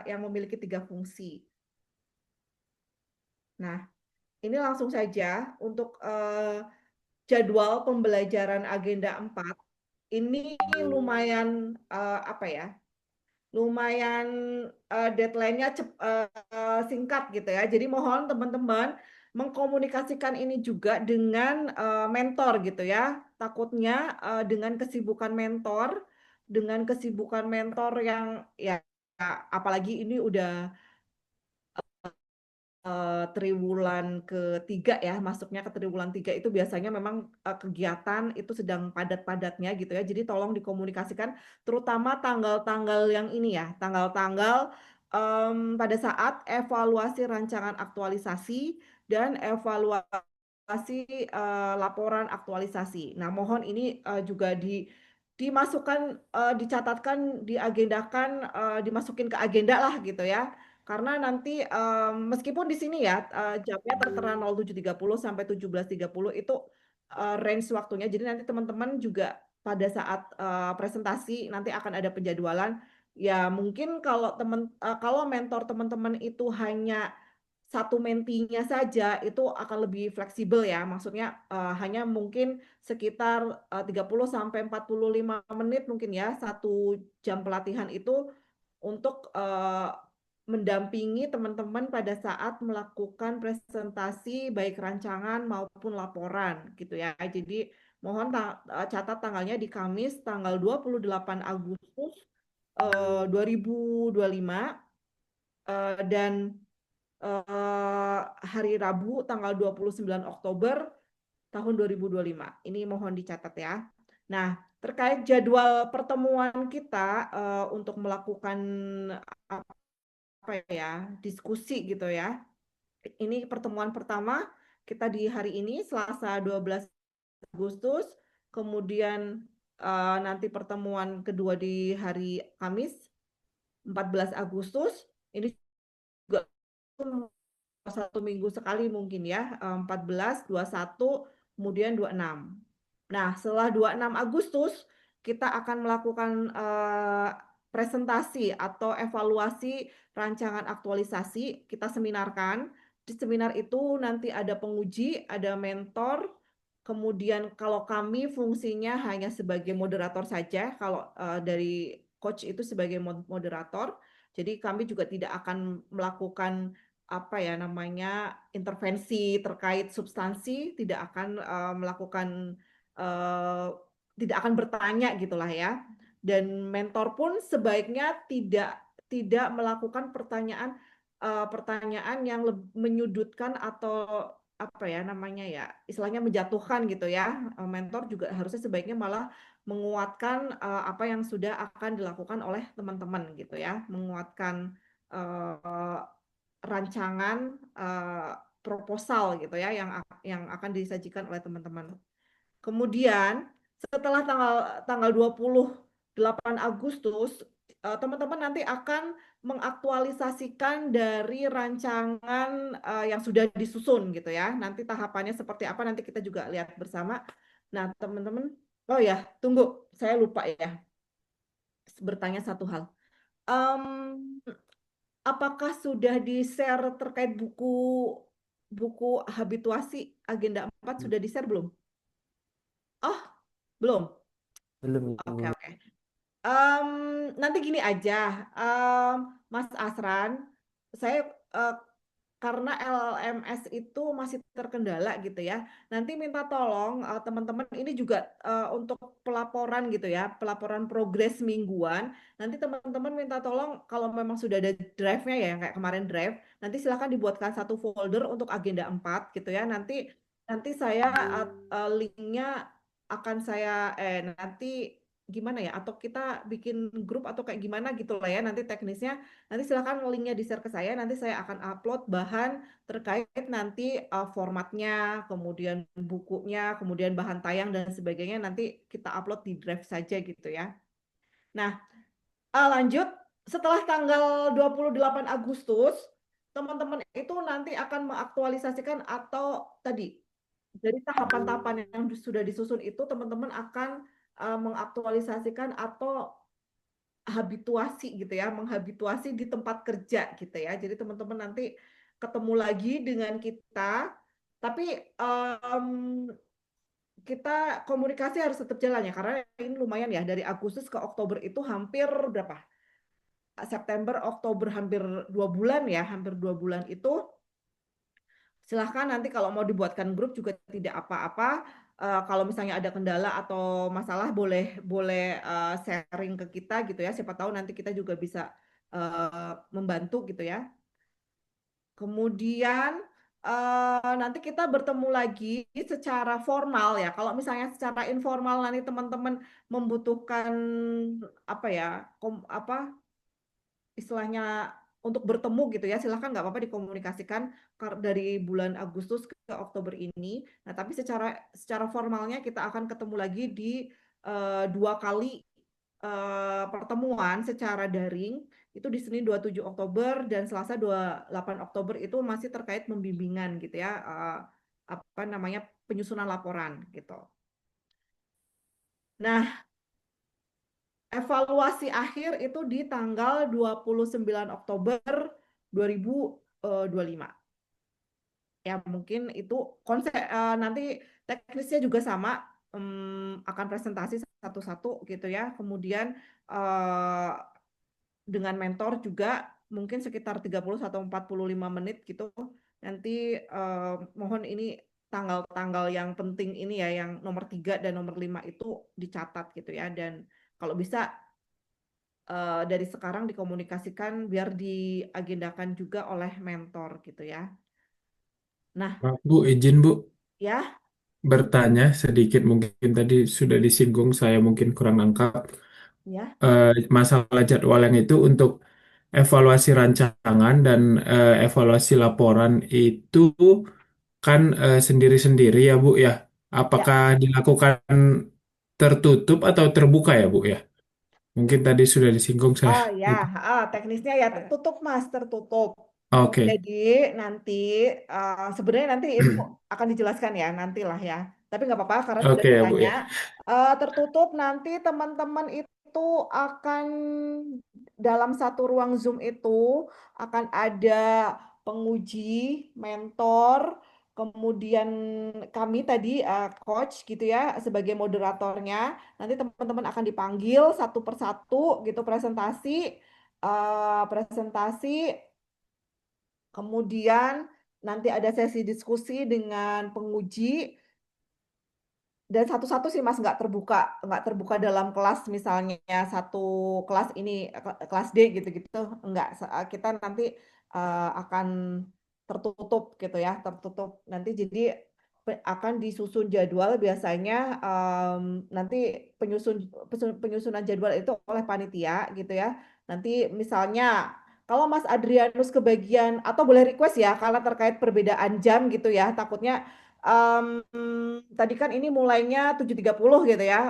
yang memiliki 3 fungsi. Nah, ini langsung saja untuk jadwal pembelajaran agenda 4 ini lumayan apa ya? Lumayan deadline-nya singkat gitu ya. Jadi mohon teman-teman mengkomunikasikan ini juga dengan mentor gitu ya. Takutnya dengan kesibukan mentor yang ya apalagi ini udah triwulan ketiga ya, masuknya ke triwulan 3 itu biasanya memang kegiatan itu sedang padat-padatnya gitu ya. Jadi tolong dikomunikasikan terutama tanggal-tanggal yang ini ya, tanggal-tanggal pada saat evaluasi rancangan aktualisasi dan evaluasi laporan aktualisasi. Nah, mohon ini juga dimasukkan, dicatatkan, diagendakan, dimasukin ke agenda lah gitu ya. Karena nanti meskipun di sini ya jamnya tertera 07.30 sampai 17.30 itu range waktunya. Jadi nanti teman-teman juga pada saat presentasi nanti akan ada penjadwalan. Ya mungkin kalau mentor teman-teman itu hanya satu mentinya saja itu akan lebih fleksibel ya. Maksudnya hanya mungkin sekitar 30 sampai 45 menit mungkin ya 1 jam pelatihan itu untuk mendampingi teman-teman pada saat melakukan presentasi baik rancangan maupun laporan gitu ya. Jadi mohon catat tanggalnya di Kamis tanggal 28 Agustus 2025 dan hari Rabu tanggal 29 Oktober tahun 2025. Ini mohon dicatat ya. Nah, terkait jadwal pertemuan kita untuk melakukan apa ya, diskusi gitu ya. Ini pertemuan pertama kita di hari ini Selasa 12 Agustus, kemudian nanti pertemuan kedua di hari Kamis 14 Agustus. Ini juga 1 minggu sekali mungkin ya, 14, 21, kemudian 26. Nah, setelah 26 Agustus kita akan melakukan presentasi atau evaluasi rancangan aktualisasi, kita seminarkan. Di seminar itu nanti ada penguji, ada mentor, kemudian kalau kami fungsinya hanya sebagai moderator saja, kalau dari coach itu sebagai moderator. Jadi kami juga tidak akan melakukan apa ya namanya intervensi terkait substansi, tidak akan melakukan tidak akan bertanya gitulah ya. Dan mentor pun sebaiknya tidak melakukan pertanyaan yang menyudutkan atau apa ya namanya ya istilahnya menjatuhkan gitu ya. Mentor juga harusnya sebaiknya malah menguatkan apa yang sudah akan dilakukan oleh teman-teman gitu ya, menguatkan rancangan proposal gitu ya yang akan disajikan oleh teman-teman. Kemudian setelah tanggal 28 Agustus teman-teman nanti akan mengaktualisasikan dari rancangan yang sudah disusun gitu ya. Nanti tahapannya seperti apa nanti kita juga lihat bersama. Nah, teman-teman, oh ya, tunggu, saya lupa ya bertanya satu hal. Apakah sudah di-share terkait buku habituasi agenda 4 sudah di-share belum? Oh, belum. Belum Oke, ini. oke. Nanti gini aja, Mas Asran, saya karena LMS itu masih terkendala gitu ya. Nanti minta tolong teman-teman ini juga untuk pelaporan gitu ya, pelaporan progres mingguan. Nanti teman-teman minta tolong kalau memang sudah ada drive-nya ya, kayak kemarin drive, nanti silakan dibuatkan satu folder untuk agenda 4 gitu ya. Nanti saya linknya akan saya nanti gimana ya, atau kita bikin grup atau kayak gimana gitu lah ya nanti teknisnya. Nanti silakan linknya di-share ke saya, nanti saya akan upload bahan terkait nanti formatnya, kemudian bukunya, kemudian bahan tayang dan sebagainya, nanti kita upload di drive saja gitu ya. Nah, lanjut, setelah tanggal 28 Agustus, teman-teman itu nanti akan mengaktualisasikan atau tadi, dari tahapan-tahapan yang sudah disusun itu, teman-teman akan mengaktualisasikan atau habituasi gitu ya, menghabituasi di tempat kerja gitu ya. Jadi teman-teman nanti ketemu lagi dengan kita, tapi kita komunikasi harus tetap jalan ya, karena ini lumayan ya, dari Agustus ke Oktober itu hampir berapa? September, Oktober hampir 2 bulan ya, hampir 2 bulan itu. Silahkan nanti kalau mau dibuatkan grup juga tidak apa-apa. Kalau misalnya ada kendala atau masalah boleh boleh sharing ke kita gitu ya. Siapa tahu nanti kita juga bisa membantu gitu ya. Kemudian nanti kita bertemu lagi secara formal ya. Kalau misalnya secara informal nanti teman-teman membutuhkan apa ya, apa istilahnya untuk bertemu gitu ya, silahkan nggak apa-apa dikomunikasikan dari bulan Agustus ke Oktober ini. Nah, tapi secara formalnya kita akan ketemu lagi di 2 kali pertemuan secara daring, itu di Senin 27 Oktober dan Selasa 28 Oktober itu masih terkait membimbingan gitu ya, apa namanya, penyusunan laporan gitu. Nah, evaluasi akhir itu di tanggal 29 Oktober 2025. Ya, mungkin itu konsep nanti teknisnya juga sama, akan presentasi satu-satu gitu ya. Kemudian dengan mentor juga mungkin sekitar 30 atau 45 menit gitu. Nanti mohon ini tanggal-tanggal yang penting ini ya, yang nomor 3 dan nomor 5 itu dicatat gitu ya. Dan kalau bisa dari sekarang dikomunikasikan biar diagendakan juga oleh mentor gitu ya. Nah, Bu, izin Bu ya, bertanya sedikit, mungkin tadi sudah disinggung, saya mungkin kurang nangkap. ya, Masalah jadwal yang itu untuk evaluasi rancangan dan evaluasi laporan itu kan sendiri-sendiri ya Bu ya. ya. Apakah dilakukan tertutup atau terbuka ya Bu ya? Mungkin tadi sudah disinggung, saya Oh ya, lupa. teknisnya ya tertutup Mas, tertutup. Oke, Jadi nanti sebenarnya nanti itu akan dijelaskan ya nantilah ya. Tapi nggak apa-apa karena sudah oke ya Bu ditanya. ya. Tertutup nanti teman-teman itu akan dalam satu ruang Zoom itu akan ada penguji, mentor, kemudian kami tadi coach gitu ya sebagai moderatornya. Nanti teman-teman akan dipanggil satu persatu gitu presentasi. Kemudian nanti ada sesi diskusi dengan penguji dan satu-satu sih Mas, nggak terbuka dalam kelas, misalnya satu kelas ini kelas D gitu-gitu nggak. Kita nanti akan tertutup gitu ya, tertutup nanti. Jadi akan disusun jadwal biasanya, nanti penyusunan jadwal itu oleh panitia gitu ya. Nanti misalnya kalau Mas Adrianus kebagian, atau boleh request ya karena terkait perbedaan jam gitu ya, takutnya tadi kan ini mulainya 7.30 gitu ya.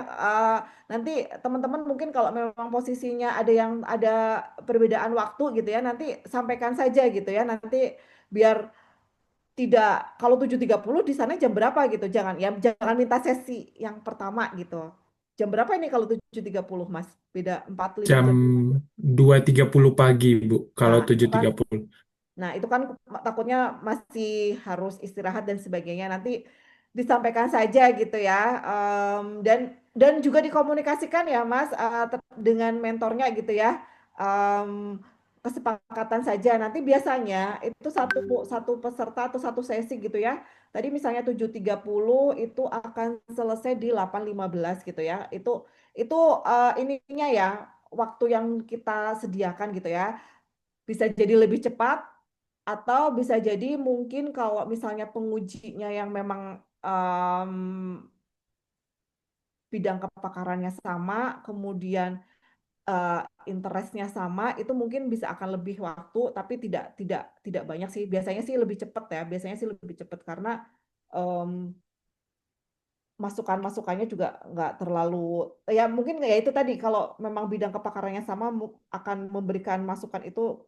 Nanti teman-teman mungkin kalau memang posisinya ada perbedaan waktu gitu ya, nanti sampaikan saja gitu ya. Nanti biar tidak, kalau 7.30 di sana jam berapa gitu. Jangan minta sesi yang pertama gitu. Jam berapa ini kalau 7.30 Mas? Beda 4-5 Jam jam. 2.30 pagi Bu, kalau Nah, itu kan 7.30. Nah, itu kan takutnya masih harus istirahat dan sebagainya. Nanti disampaikan saja gitu ya. Dan juga dikomunikasikan ya, Mas, dengan mentornya gitu ya. Em, Kesepakatan saja. Nanti biasanya itu satu satu peserta atau satu sesi gitu ya. Tadi misalnya 7.30 itu akan selesai di 8.15 gitu ya. Itu ininya ya, waktu yang kita sediakan gitu ya. Bisa jadi lebih cepat atau bisa jadi mungkin kalau misalnya pengujinya yang memang bidang kepakarannya sama, kemudian eh, interestnya sama, itu mungkin bisa akan lebih waktu, tapi tidak tidak tidak banyak sih. Biasanya sih lebih cepat ya. Biasanya sih lebih cepat karena em, masukan-masukannya juga nggak terlalu, ya mungkin ya itu tadi, kalau memang bidang kepakarannya sama akan memberikan masukan itu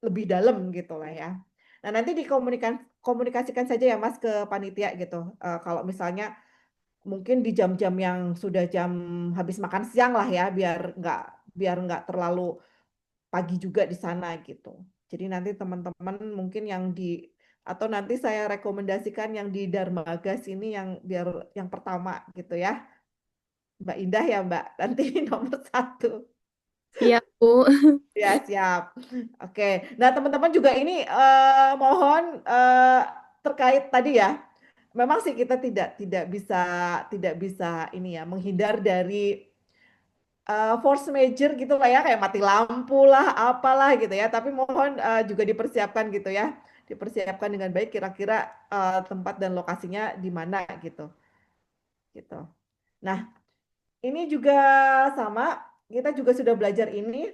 lebih dalam gitu lah ya. Nah, nanti komunikasikan saja ya Mas ke panitia gitu. Kalau misalnya mungkin di jam-jam yang sudah jam habis makan siang lah ya, biar nggak terlalu pagi juga di sana gitu. Jadi nanti teman-teman mungkin yang di Atau nanti saya rekomendasikan yang di Darmagas ini yang biar yang pertama gitu ya. Mbak Indah ya Mbak, nanti nomor 1. Siap, Bu. Ya, siap. Oke. Nah, teman-teman juga ini mohon terkait tadi ya. Memang sih kita tidak bisa ini ya menghindar dari force major gitu lah ya, kayak mati lampu lah, apalah gitu ya. Tapi mohon juga dipersiapkan gitu ya. Dipersiapkan dengan baik kira-kira tempat dan lokasinya di mana gitu. Gitu. Nah, ini juga sama, kita juga sudah belajar ini.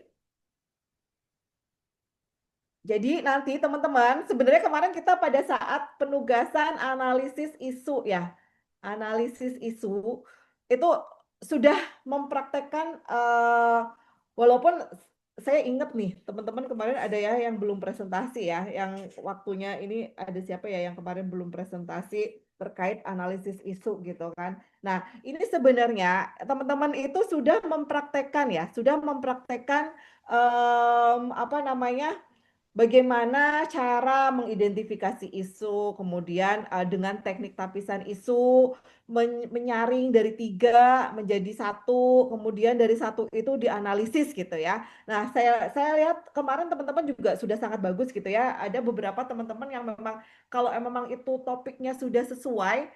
Jadi nanti teman-teman, sebenarnya kemarin kita pada saat penugasan analisis isu ya, analisis isu itu sudah mempraktekkan, walaupun saya ingat nih teman-teman kemarin ada ya yang belum presentasi ya, yang waktunya ini ada siapa ya yang kemarin belum presentasi terkait analisis isu gitu kan. Nah ini sebenarnya teman-teman itu sudah mempraktekkan ya, sudah mempraktekkan apa namanya, bagaimana cara mengidentifikasi isu, kemudian dengan teknik tapisan isu, menyaring dari 3 menjadi 1, kemudian dari 1 itu dianalisis gitu ya. Nah, saya lihat kemarin teman-teman juga sudah sangat bagus gitu ya. Ada beberapa teman-teman yang memang kalau memang itu topiknya sudah sesuai,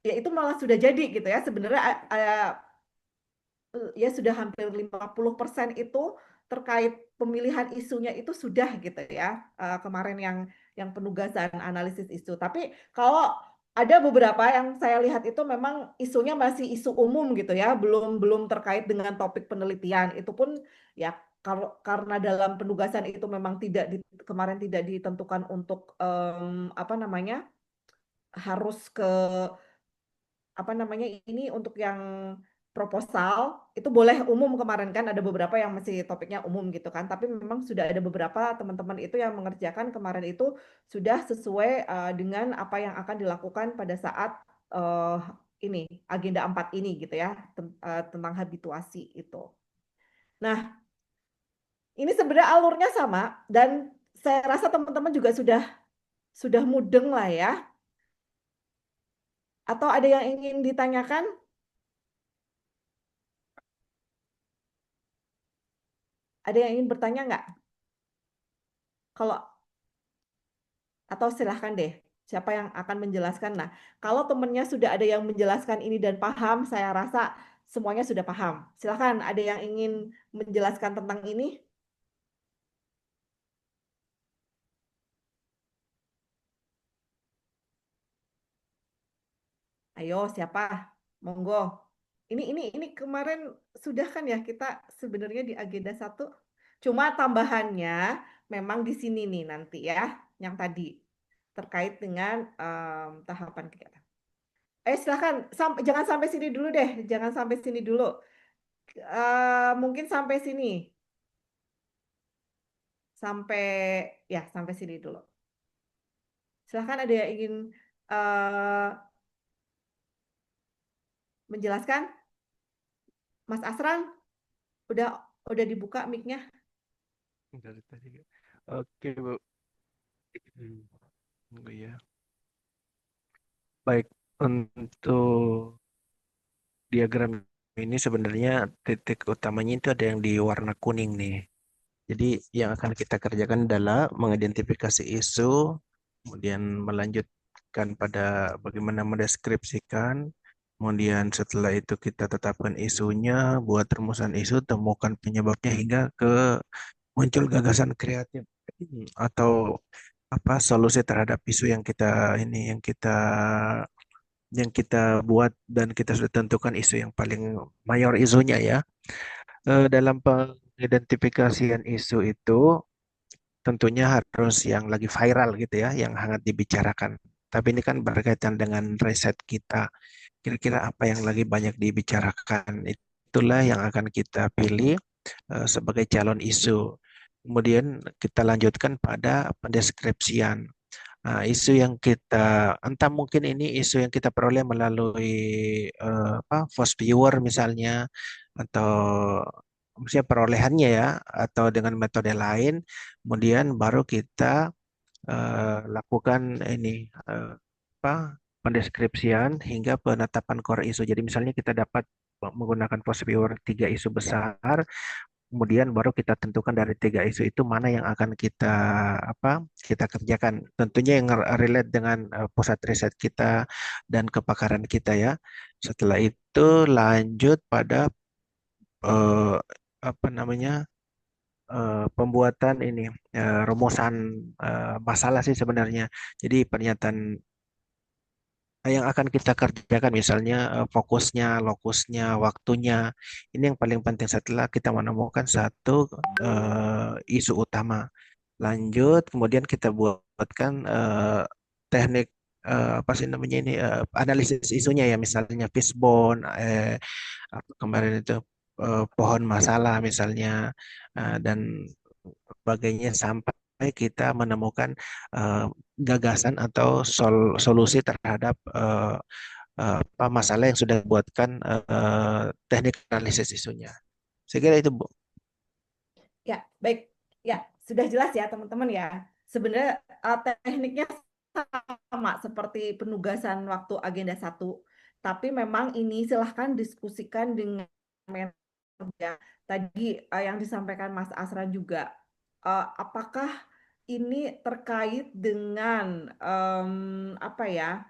ya itu malah sudah jadi gitu ya. Sebenarnya ya sudah hampir 50% itu terkait pemilihan isunya itu sudah gitu ya, kemarin yang penugasan analisis isu. Tapi kalau ada beberapa yang saya lihat itu memang isunya masih isu umum gitu ya, belum terkait dengan topik penelitian. Itu pun ya karena dalam penugasan itu memang kemarin tidak ditentukan untuk apa namanya, harus ke apa namanya ini untuk yang proposal itu boleh umum, kemarin kan ada beberapa yang masih topiknya umum gitu kan, tapi memang sudah ada beberapa teman-teman itu yang mengerjakan kemarin itu sudah sesuai dengan apa yang akan dilakukan pada saat eh, ini agenda 4 ini gitu ya, tentang habituasi itu. Nah, ini sebenarnya alurnya sama dan saya rasa teman-teman juga sudah mudeng lah ya. Atau ada yang ingin ditanyakan? Ada yang ingin bertanya nggak? Kalau atau silahkan deh, siapa yang akan menjelaskan? Nah, kalau temennya sudah ada yang menjelaskan ini dan paham, saya rasa semuanya sudah paham. Silahkan, ada yang ingin menjelaskan tentang ini? Ayo, siapa? Monggo. Ini kemarin sudah kan ya kita sebenarnya di agenda 1. Cuma tambahannya memang di sini nih nanti ya, yang tadi terkait dengan tahapan kegiatan. Silahkan, jangan sampai sini dulu deh, jangan sampai sini dulu. Mungkin sampai sini, sampai sini dulu. Silahkan, ada yang ingin menjelaskan? Mas Asran, udah dibuka mic-nya? Dari tadi. Oke, Bu. Oh, ya. Baik, untuk diagram ini sebenarnya titik utamanya itu ada yang di warna kuning nih. Jadi yang akan kita kerjakan adalah mengidentifikasi isu, kemudian melanjutkan pada bagaimana mendeskripsikan, kemudian setelah itu kita tetapkan isunya, buat rumusan isu, temukan penyebabnya hingga ke muncul gagasan kreatif atau apa solusi terhadap isu yang kita buat dan kita sudah tentukan isu yang paling mayor isunya ya. Dalam pengidentifikasian isu itu tentunya harus yang lagi viral gitu ya, yang hangat dibicarakan. Tapi ini kan berkaitan dengan riset kita. Kira-kira apa yang lagi banyak dibicarakan, itulah yang akan kita pilih sebagai calon isu. Kemudian kita lanjutkan pada pendeskripsian. Nah, isu yang kita, entah mungkin ini isu yang kita peroleh melalui first viewer misalnya, atau misalnya perolehannya ya, atau dengan metode lain, kemudian baru kita lakukan ini apa pendeskripsian hingga penetapan core isu. Jadi misalnya kita dapat menggunakan Post-Viewer 3 isu besar, kemudian baru kita tentukan dari 3 isu itu mana yang akan kita kerjakan. Tentunya yang relate dengan pusat riset kita dan kepakaran kita ya. Setelah itu lanjut pada eh, apa namanya pembuatan ini rumusan masalah sih sebenarnya. Jadi pernyataan yang akan kita kerjakan misalnya fokusnya, lokusnya, waktunya. Ini yang paling penting setelah kita menemukan satu isu utama. Lanjut, kemudian kita buatkan teknik apa sih namanya ini analisis isunya ya, misalnya fishbone, apa kemarin itu pohon masalah misalnya dan sebagainya sampai kita menemukan eh, gagasan atau solusi terhadap apa masalah yang sudah dibuatkan teknik analisis isunya. Saya kira itu, Bu. Ya, baik. Ya, sudah jelas ya teman-teman ya. Sebenarnya tekniknya sama seperti penugasan waktu agenda 1. Tapi memang ini silahkan diskusikan dengan mentor ya. Tadi yang disampaikan Mas Asran juga. Apakah ini terkait dengan apa ya?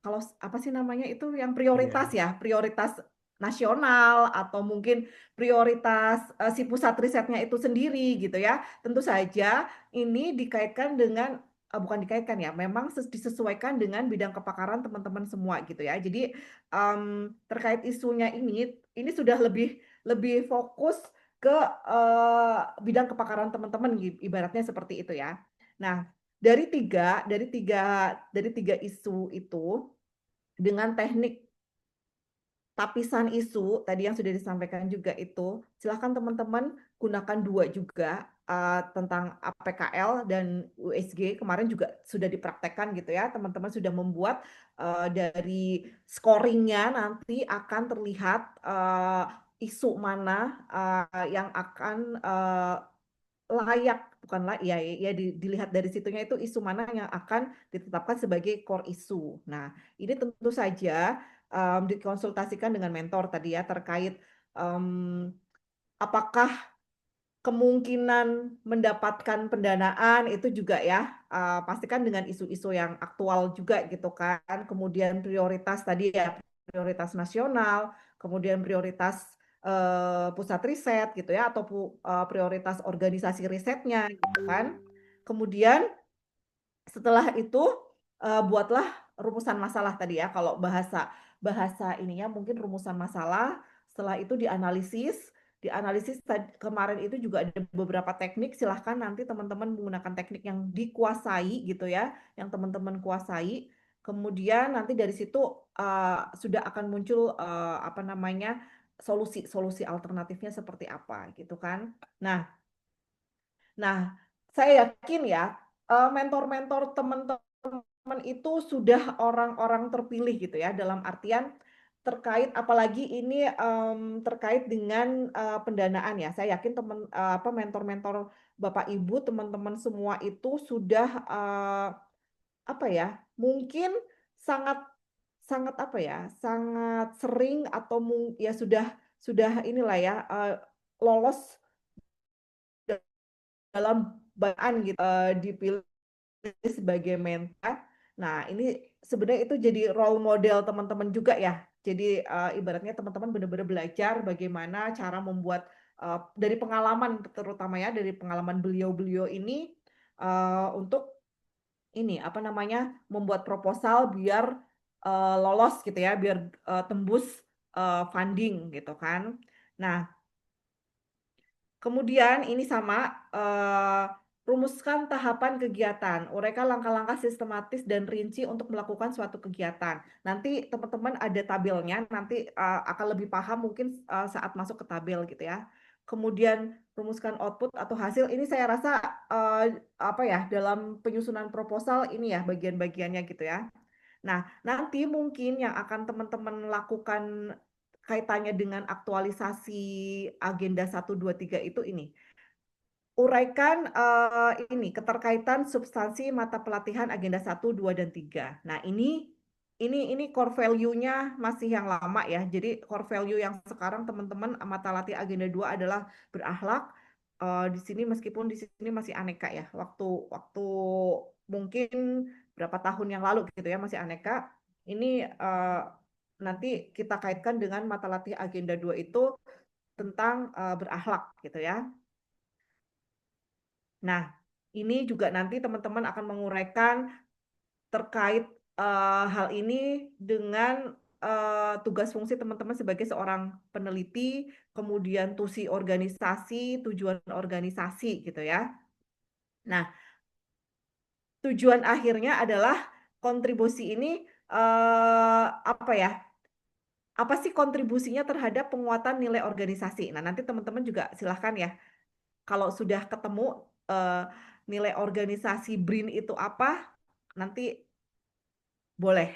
Kalau apa sih namanya itu yang prioritas ya, prioritas nasional atau mungkin prioritas si pusat risetnya itu sendiri gitu ya. Tentu saja ini dikaitkan dengan bukan dikaitkan ya, memang disesuaikan dengan bidang kepakaran teman-teman semua gitu ya. Jadi terkait isunya ini sudah lebih lebih fokus ke bidang kepakaran teman-teman ibaratnya seperti itu ya. Nah, dari tiga isu itu dengan teknik tapisan isu tadi yang sudah disampaikan juga itu, silahkan teman-teman gunakan 2 juga tentang APKL dan USG kemarin juga sudah dipraktekkan gitu ya, teman-teman sudah membuat dari scoringnya nanti akan terlihat isu mana yang akan layak bukan ya, dilihat dari situnya itu isu mana yang akan ditetapkan sebagai core isu. Nah, ini tentu saja dikonsultasikan dengan mentor tadi ya terkait apakah kemungkinan mendapatkan pendanaan itu juga ya pastikan dengan isu-isu yang aktual juga gitu kan. Kemudian prioritas tadi ya prioritas nasional, kemudian prioritas pusat riset gitu ya atau prioritas organisasi risetnya gitu kan. Kemudian setelah itu buatlah rumusan masalah tadi ya. Kalau bahasa bahasa ininya mungkin rumusan masalah. Setelah itu dianalisis kemarin itu juga ada beberapa teknik. Silahkan nanti teman-teman menggunakan teknik yang dikuasai gitu ya, yang teman-teman kuasai. Kemudian nanti dari situ sudah akan muncul apa namanya solusi alternatifnya seperti apa gitu kan. Nah, saya yakin ya, mentor-mentor teman-teman itu sudah orang-orang terpilih gitu ya, dalam artian terkait apalagi ini terkait dengan pendanaan ya. Saya yakin apa mentor-mentor Bapak Ibu, teman-teman semua itu sudah apa ya? Mungkin sangat sangat apa ya? Sangat sering atau ya sudah inilah ya lolos dalam bahan gitu dipilih sebagai mentor. Nah, ini sebenarnya itu jadi role model teman-teman juga ya. Jadi ibaratnya teman-teman benar-benar belajar bagaimana cara membuat dari pengalaman terutama ya dari pengalaman beliau-beliau ini untuk ini apa namanya membuat proposal biar lolos gitu ya, biar tembus funding gitu kan. Nah, kemudian ini sama rumuskan tahapan kegiatan, uraikan langkah-langkah sistematis dan rinci untuk melakukan suatu kegiatan. Nanti teman-teman ada tabelnya, nanti akan lebih paham mungkin saat masuk ke tabel gitu ya. Kemudian rumuskan output atau hasil. Ini saya rasa apa ya dalam penyusunan proposal ini ya bagian-bagiannya gitu ya. Nah, nanti mungkin yang akan teman-teman lakukan kaitannya dengan aktualisasi agenda 1, 2, 3 itu ini. uraikan ini keterkaitan substansi mata pelatihan agenda 1, 2, dan 3. Nah, ini core value-nya masih yang lama ya. Jadi core value yang sekarang teman-teman mata latih agenda 2 adalah berakhlak. Di sini meskipun di sini masih aneka ya. Waktu mungkin berapa tahun yang lalu gitu ya masih aneka. Ini nanti kita kaitkan dengan mata latih agenda 2 itu tentang berakhlak gitu ya. Nah, ini juga nanti teman-teman akan menguraikan terkait hal ini dengan tugas fungsi teman-teman sebagai seorang peneliti, kemudian tusi organisasi, tujuan organisasi gitu ya. Nah, tujuan akhirnya adalah kontribusi ini apa ya? Apa sih kontribusinya terhadap penguatan nilai organisasi? Nah, nanti teman-teman juga silahkan ya, kalau sudah ketemu nilai organisasi BRIN itu apa, nanti boleh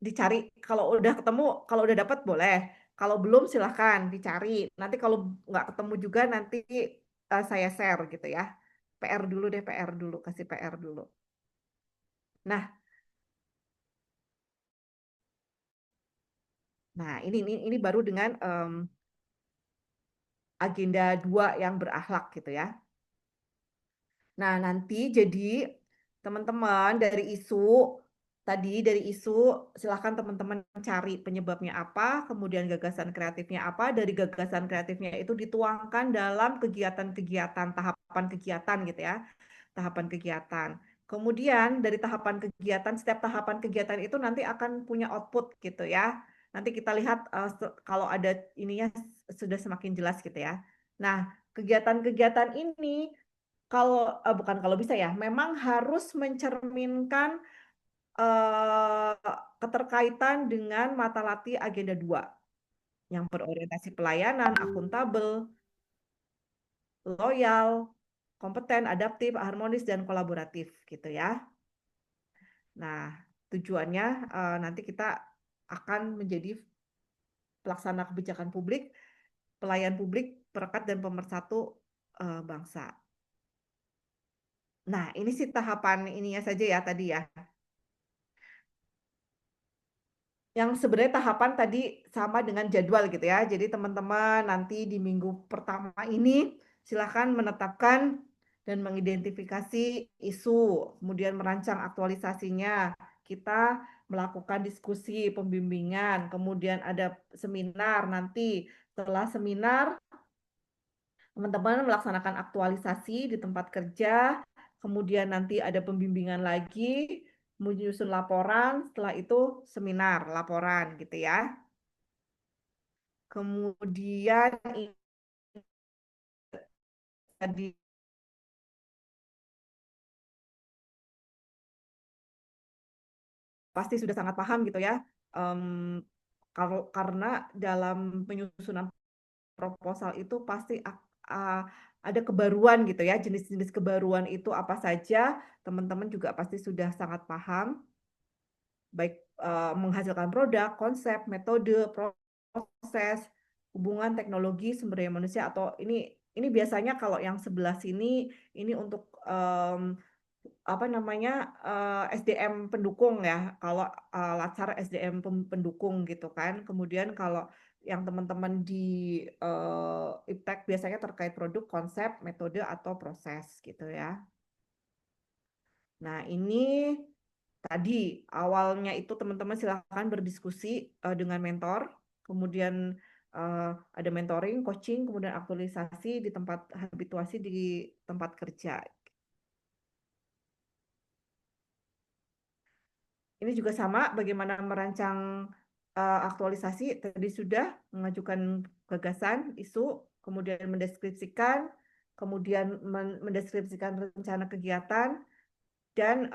dicari. Kalau udah ketemu, kalau udah dapat boleh. Kalau belum silahkan dicari. Nanti kalau nggak ketemu juga nanti saya share gitu ya. PR dulu deh, PR dulu, kasih PR dulu. Nah, ini baru dengan agenda 2 yang berakhlak gitu ya. Nah, nanti jadi teman-teman dari isu silahkan teman-teman cari penyebabnya apa, kemudian gagasan kreatifnya apa, dari gagasan kreatifnya itu dituangkan dalam kegiatan-kegiatan, tahapan kegiatan gitu ya, tahapan kegiatan. Kemudian dari tahapan kegiatan, setiap tahapan kegiatan itu nanti akan punya output gitu ya. Nanti kita lihat kalau ada ininya sudah semakin jelas gitu ya. Nah, kegiatan-kegiatan ini bukan kalau bisa ya, memang harus mencerminkan keterkaitan dengan mata latih agenda 2 yang berorientasi pelayanan, akuntabel, loyal, kompeten, adaptif, harmonis, dan kolaboratif gitu ya. Nah, tujuannya nanti kita akan menjadi pelaksana kebijakan publik, pelayan publik, perekat dan pemersatu bangsa. Nah, ini sih tahapan ininya saja ya tadi ya. Yang sebenarnya tahapan tadi sama dengan jadwal gitu ya. Jadi teman-teman nanti di minggu pertama ini silahkan menetapkan dan mengidentifikasi isu, kemudian merancang aktualisasinya. Kita melakukan diskusi, pembimbingan, kemudian ada seminar nanti. Setelah seminar, teman-teman melaksanakan aktualisasi di tempat kerja, kemudian nanti ada pembimbingan lagi, menyusun laporan, setelah itu seminar, laporan gitu ya. Kemudian tadi pasti sudah sangat paham gitu ya. Karena dalam penyusunan proposal itu pasti ada kebaruan gitu ya, jenis-jenis kebaruan itu apa saja, teman-teman juga pasti sudah sangat paham, baik menghasilkan produk, konsep, metode, proses, hubungan teknologi, sumber daya manusia, atau ini biasanya kalau yang sebelah sini ini untuk apa namanya SDM pendukung ya, kalau latsar SDM pendukung gitu kan. Kemudian kalau yang teman-teman di IPTEK biasanya terkait produk, konsep, metode, atau proses gitu ya. Nah, ini tadi awalnya itu teman-teman silahkan berdiskusi dengan mentor, kemudian ada mentoring, coaching, kemudian aktualisasi di tempat habituasi di tempat kerja. Ini juga sama bagaimana merancang aktualisasi, tadi sudah mengajukan gagasan, isu, kemudian mendeskripsikan, kemudian mendeskripsikan rencana kegiatan, dan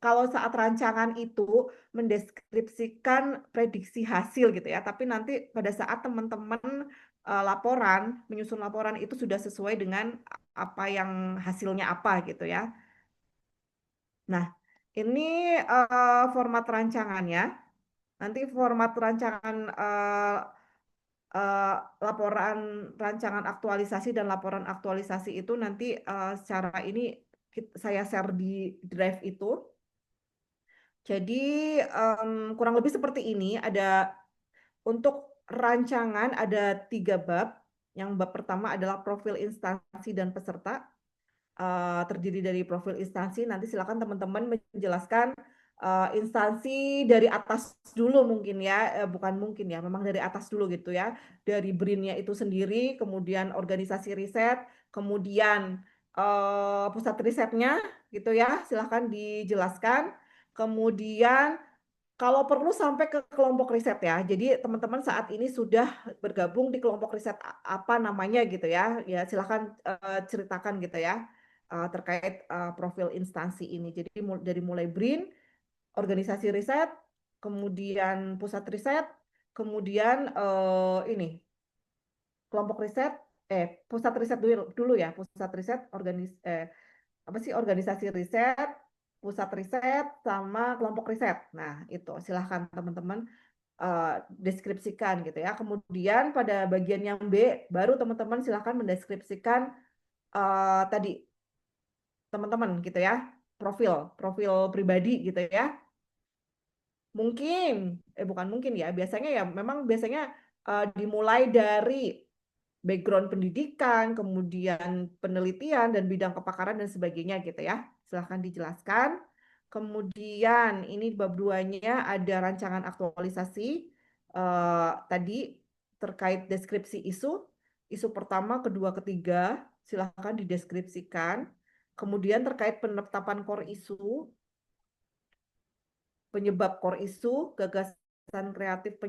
kalau saat rancangan itu mendeskripsikan prediksi hasil gitu ya, tapi nanti pada saat teman-teman menyusun laporan itu sudah sesuai dengan apa yang hasilnya apa gitu ya. Nah, ini format rancangannya. Nanti format rancangan laporan rancangan aktualisasi dan laporan aktualisasi itu nanti secara ini saya share di drive itu. Jadi kurang lebih seperti ini. Ada untuk rancangan ada 3 bab. Yang bab pertama adalah profil instansi dan peserta. Terdiri dari profil instansi. Nanti silakan teman-teman menjelaskan instansi dari atas dulu mungkin ya, bukan mungkin ya, memang dari atas dulu gitu ya. Dari BRIN-nya itu sendiri, kemudian organisasi riset, kemudian pusat risetnya gitu ya, silakan dijelaskan. Kemudian kalau perlu sampai ke kelompok riset ya. Jadi teman-teman saat ini sudah bergabung di kelompok riset apa namanya gitu ya. Ya silakan ceritakan gitu ya terkait profil instansi ini. Jadi dari mulai BRIN, organisasi riset, kemudian pusat riset, kemudian ini kelompok riset, pusat riset dulu ya, pusat riset, organisasi riset, pusat riset, sama kelompok riset. Nah itu silahkan teman-teman deskripsikan gitu ya. Kemudian pada bagian yang B, baru teman-teman silahkan mendeskripsikan tadi teman-teman gitu ya, profil pribadi gitu ya. Mungkin, bukan mungkin ya, biasanya ya memang biasanya dimulai dari background pendidikan, kemudian penelitian dan bidang kepakaran dan sebagainya gitu ya. Silahkan dijelaskan. Kemudian ini bab 2-nya ada rancangan aktualisasi tadi terkait deskripsi isu. Isu pertama, kedua, ketiga, silahkan dideskripsikan. Kemudian terkait penetapan core isu, penyebab core isu, gagasan kreatif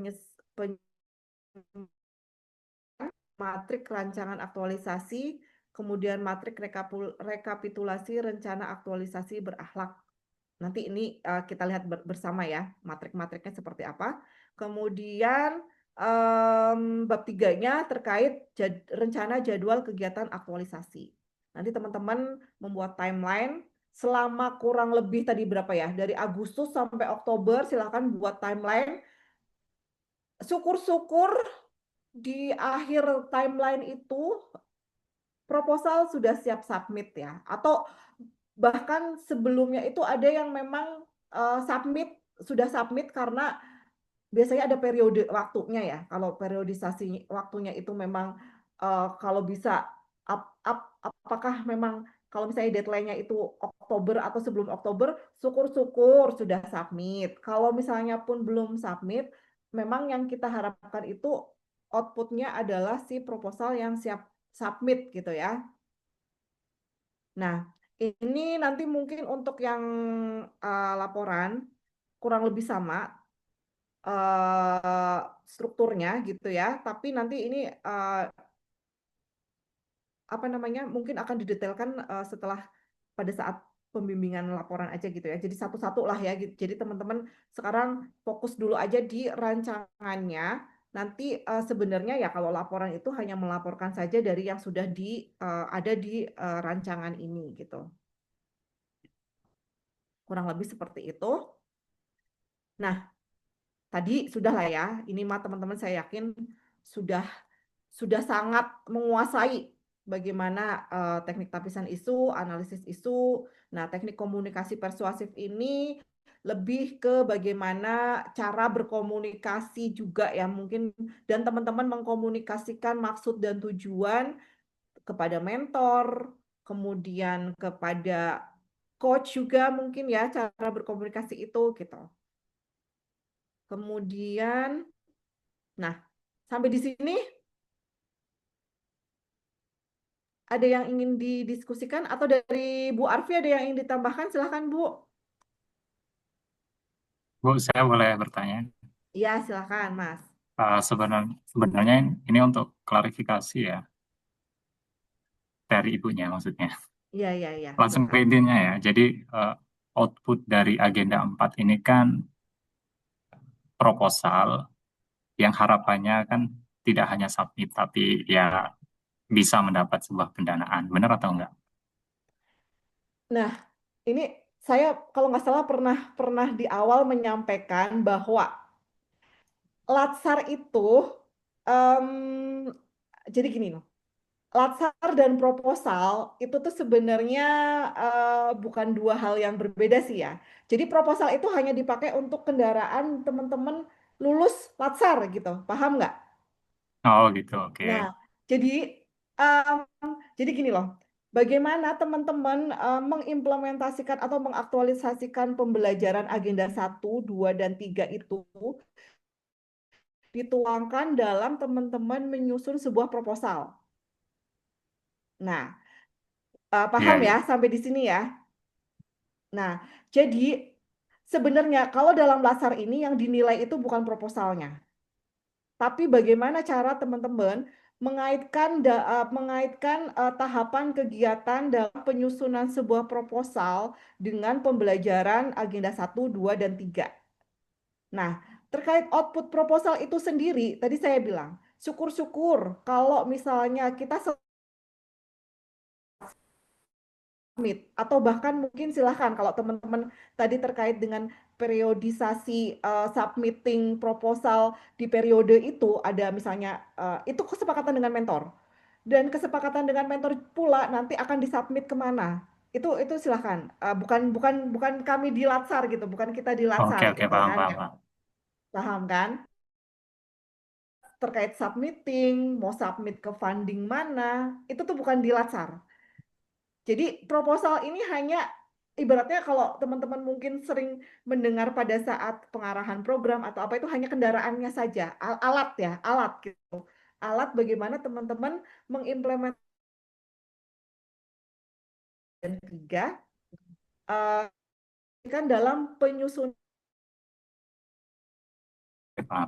matrik rancangan aktualisasi, kemudian matrik rekapitulasi rencana aktualisasi berakhlak. Nanti ini kita lihat bersama ya, matrik-matriknya seperti apa. Kemudian bab 3-nya terkait rencana jadwal kegiatan aktualisasi. Nanti teman-teman membuat timeline selama kurang lebih tadi berapa ya, dari Agustus sampai Oktober, silakan buat timeline. Syukur-syukur di akhir timeline itu proposal sudah siap submit ya, atau bahkan sebelumnya itu ada yang memang sudah submit karena biasanya ada periode waktunya ya. Kalau periodisasi waktunya itu memang kalau bisa apakah memang kalau misalnya deadline-nya itu Oktober atau sebelum Oktober, syukur-syukur sudah submit. Kalau misalnya pun belum submit, memang yang kita harapkan itu output-nya adalah si proposal yang siap submit gitu ya. Nah, ini nanti mungkin untuk yang laporan kurang lebih sama strukturnya gitu ya. Tapi nanti ini apa namanya mungkin akan didetailkan setelah pada saat pembimbingan laporan aja gitu ya. Jadi satu-satu lah ya. Jadi teman-teman sekarang fokus dulu aja di rancangannya. Nanti sebenarnya ya kalau laporan itu hanya melaporkan saja dari yang sudah ada di rancangan ini gitu. Kurang lebih seperti itu. Nah, tadi sudah lah ya. Ini mah teman-teman saya yakin sudah sangat menguasai bagaimana teknik tapisan isu, analisis isu. Nah, teknik komunikasi persuasif ini lebih ke bagaimana cara berkomunikasi juga ya mungkin, dan teman-teman mengkomunikasikan maksud dan tujuan kepada mentor, kemudian kepada coach juga mungkin ya cara berkomunikasi itu gitu. Kemudian, nah sampai di sini ada yang ingin didiskusikan atau dari Bu Arfi ada yang ingin ditambahkan? Silahkan Bu. Bu, saya boleh bertanya? Iya, silahkan Mas. Sebenarnya ini untuk klarifikasi ya, dari ibunya maksudnya. Iya, iya, iya. Langsung ke Silakan. intinya ya. Jadi output dari agenda 4 ini kan proposal yang harapannya kan tidak hanya submit, tapi ya bisa mendapat sebuah pendanaan. Benar atau enggak? Nah, ini saya kalau nggak salah pernah di awal menyampaikan bahwa Latsar itu Em, jadi gini loh, latsar dan proposal itu tuh sebenarnya bukan dua hal yang berbeda sih ya. Jadi proposal itu hanya dipakai untuk kendaraan teman-teman lulus latsar gitu, paham nggak? Oh gitu, oke. Nah, jadi em, jadi gini loh, bagaimana teman-teman mengimplementasikan atau mengaktualisasikan pembelajaran agenda 1, 2, dan 3 itu dituangkan dalam teman-teman menyusun sebuah proposal. Nah, Iya, paham iya. ya sampai di sini ya? Nah, jadi sebenarnya kalau dalam Lasar ini yang dinilai itu bukan proposalnya, tapi bagaimana cara teman-teman mengaitkan tahapan kegiatan dalam penyusunan sebuah proposal dengan pembelajaran agenda 1, 2, dan 3. Nah, terkait output proposal itu sendiri, tadi saya bilang, syukur-syukur kalau misalnya kita submit atau bahkan mungkin silahkan kalau teman-teman tadi terkait dengan periodisasi submitting proposal di periode itu ada misalnya itu kesepakatan dengan mentor dan kesepakatan dengan mentor pula nanti akan disubmit kemana itu silahkan. Bukan bukan bukan kami di Latsar gitu, bukan kita di Oke, Latsar oke, gitu paham, kan paham, ya, paham. paham kan, terkait submitting mau submit ke funding mana itu tuh bukan di Latsar. Jadi proposal ini hanya ibaratnya kalau teman-teman mungkin sering mendengar pada saat pengarahan program atau apa itu hanya kendaraannya saja, alat ya, alat gitu. Alat bagaimana teman-teman mengimplementasikan 3 kan dalam penyusunan. Oke, paham.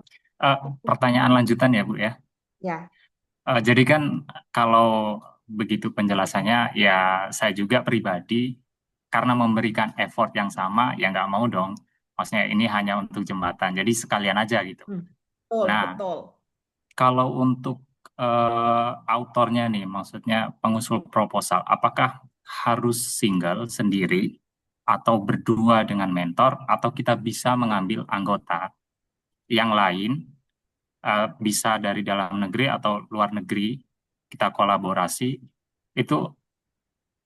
Pertanyaan lanjutan ya, Bu ya. Ya, Jadi kan kalau begitu penjelasannya, ya saya juga pribadi karena memberikan effort yang sama, ya nggak mau dong. Maksudnya ini hanya untuk jembatan, jadi sekalian aja gitu. betul, Nah, betul. kalau untuk autornya nih, maksudnya pengusul proposal, apakah harus single sendiri atau berdua dengan mentor, atau kita bisa mengambil anggota yang lain, bisa dari dalam negeri atau luar negeri, kita kolaborasi, itu